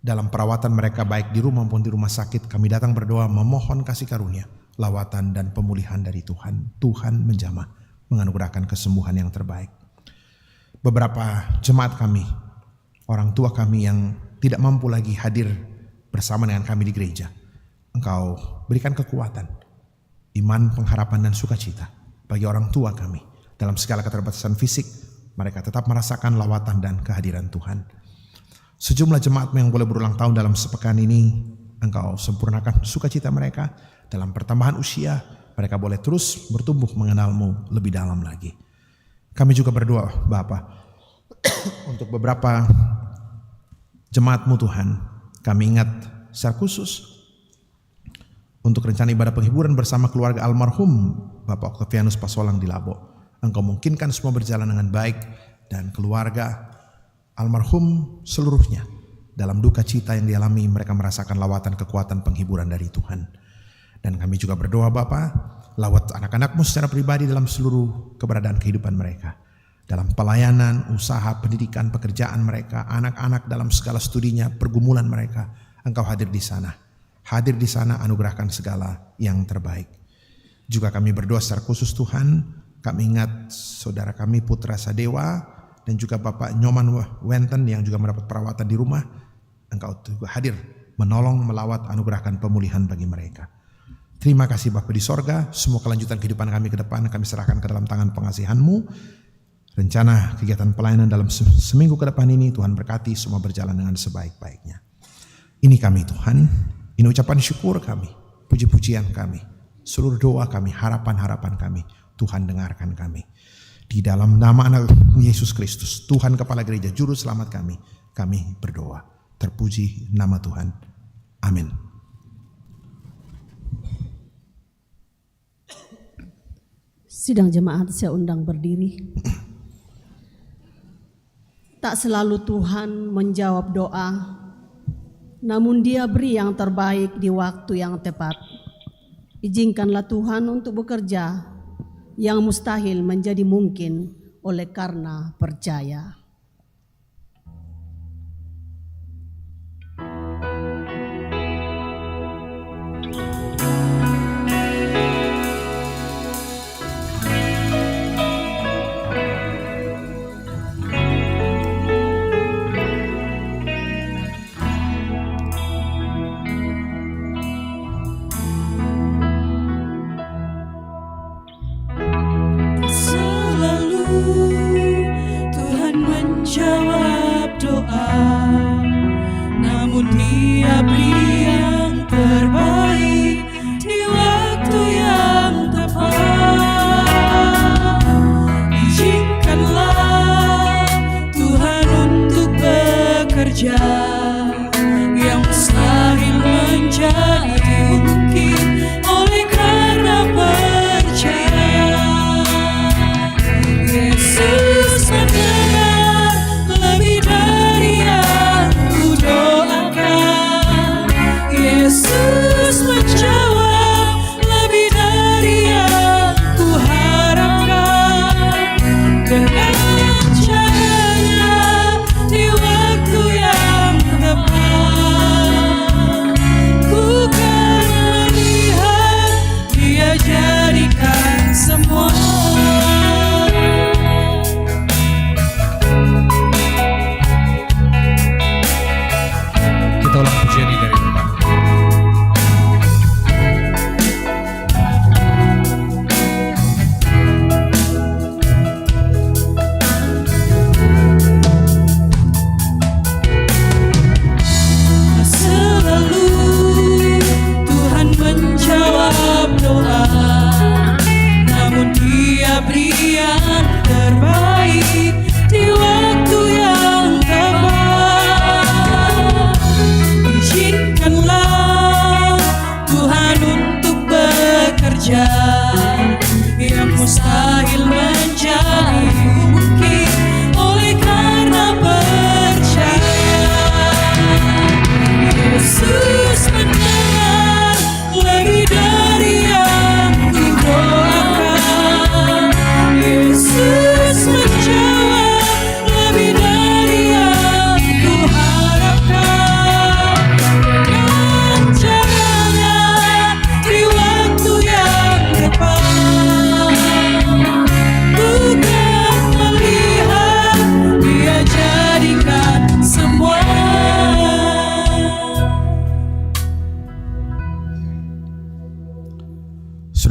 Dalam perawatan mereka baik di rumah maupun di rumah sakit, kami datang berdoa memohon kasih karunia, lawatan dan pemulihan dari Tuhan. Tuhan menjamah, menganugerahkan kesembuhan yang terbaik. Beberapa jemaat kami, orang tua kami yang tidak mampu lagi hadir bersama dengan kami di gereja, Engkau berikan kekuatan, iman, pengharapan dan sukacita bagi orang tua kami. Dalam segala keterbatasan fisik, mereka tetap merasakan lawatan dan kehadiran Tuhan. Sejumlah jemaat yang boleh berulang tahun dalam sepekan ini, Engkau sempurnakan sukacita mereka. Dalam pertambahan usia, mereka boleh terus bertumbuh mengenal-Mu lebih dalam lagi. Kami juga berdoa Bapa untuk beberapa jemaat-Mu Tuhan. Kami ingat secara khusus untuk rencana ibadah penghiburan bersama keluarga almarhum Bapak Octavianus Pasolang di Labo. Engkau mungkinkan semua berjalan dengan baik dan keluarga almarhum seluruhnya dalam duka cita yang dialami, mereka merasakan lawatan kekuatan penghiburan dari Tuhan. Dan kami juga berdoa Bapa, lawat anak-anak-Mu secara pribadi dalam seluruh keberadaan kehidupan mereka. Dalam pelayanan, usaha, pendidikan, pekerjaan mereka, anak-anak dalam segala studinya, pergumulan mereka, Engkau hadir di sana. Hadir di sana, anugerahkan segala yang terbaik. Juga kami berdoa secara khusus Tuhan, kami ingat saudara kami Putra Sadewa dan juga Bapak Nyoman Wenten yang juga mendapat perawatan di rumah. Engkau juga hadir, menolong, melawat, anugerahkan pemulihan bagi mereka. Terima kasih Bapa di sorga, semua kelanjutan kehidupan kami ke depan kami serahkan ke dalam tangan pengasihan-Mu. Rencana kegiatan pelayanan dalam seminggu ke depan ini Tuhan berkati, semua berjalan dengan sebaik-baiknya. Ini kami Tuhan, ini ucapan syukur kami, puji-pujian kami, seluruh doa kami, harapan-harapan kami, Tuhan dengarkan kami. Di dalam nama anak Yesus Kristus, Tuhan Kepala Gereja, Juru Selamat kami berdoa. Terpuji nama Tuhan. Amin. Sidang jemaat saya undang berdiri. Tak selalu Tuhan menjawab doa, namun Dia beri yang terbaik di waktu yang tepat. Izinkanlah Tuhan untuk bekerja yang mustahil menjadi mungkin oleh karena percaya.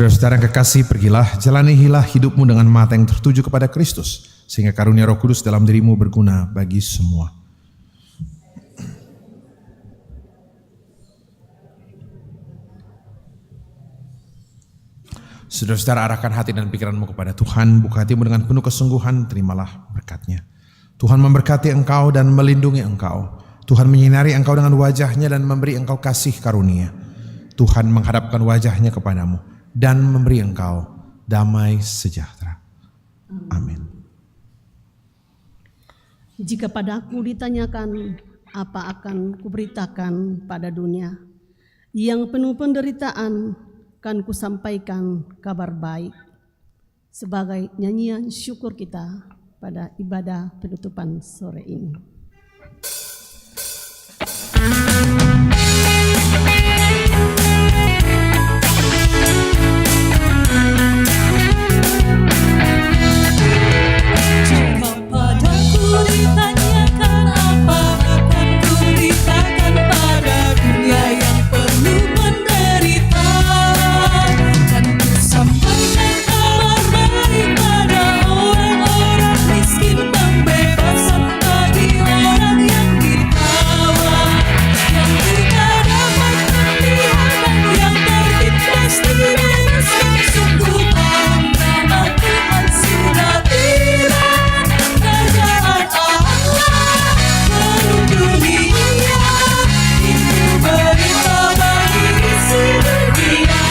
Saudara-saudara yang kekasih, pergilah, jalanilah hidupmu dengan mata yang tertuju kepada Kristus, sehingga karunia Roh Kudus dalam dirimu berguna bagi semua. Saudara-saudara, arahkan hati dan pikiranmu kepada Tuhan, buka hatimu dengan penuh kesungguhan, terimalah berkat-Nya. Tuhan memberkati engkau dan melindungi engkau. Tuhan menyinari engkau dengan wajah-Nya dan memberi engkau kasih karunia. Tuhan menghadapkan wajah-Nya kepadamu dan memberi engkau damai sejahtera. Amin. Jika padaku ditanyakan, apa akan kuberitakan pada dunia? Yang penuh penderitaan, kan kusampaikan kabar baik. Sebagai nyanyian syukur kita pada ibadah penutupan sore ini. Jika padaku ditanyakan, apa akan kuberitakan pada dunia yang penuh penderitaan? Kan kusampaikan kabar baik pada orang-orang miskin, pembebasan bagi orang yang ditawan, yang dikadapkan dihalang, yang tertindas dibebaskan. Sungguh bangga Tuhan sudah tiba, kerajaan Allah penuh dunia, itu berita bagi sedunia.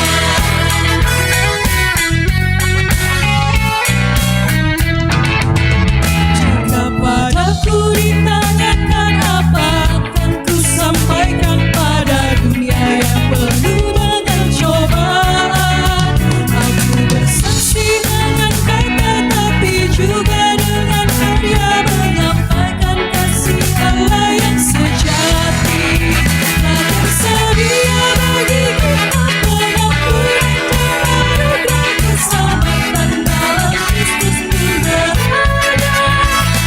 Jika padaku ditanyakan, apa akan kusampaikan pada dunia yang penuh dengan cobaan? Aku bersaksi dengan kata, tapi juga dengan karya, menyampaikan kasih Allah yang sejati. Tak tersedia bagi kita pengampunan dan anugerah keselamatan dalam Kristus berada.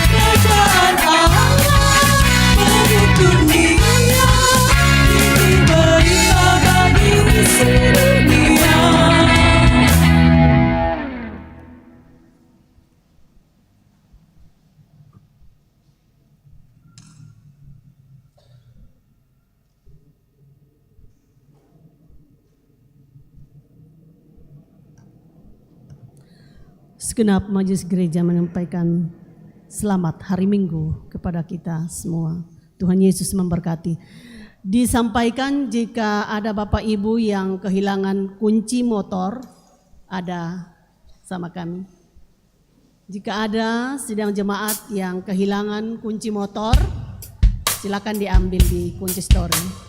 Kerajaan Allah penuh dunia, ini berita bagi sedunia. Segenap majelis gereja menyampaikan selamat hari Minggu kepada kita semua. Tuhan Yesus memberkati. Disampaikan jika ada Bapak Ibu yang kehilangan kunci motor, ada sama kami. Jika ada sidang jemaat yang kehilangan kunci motor, silakan diambil di kunci story.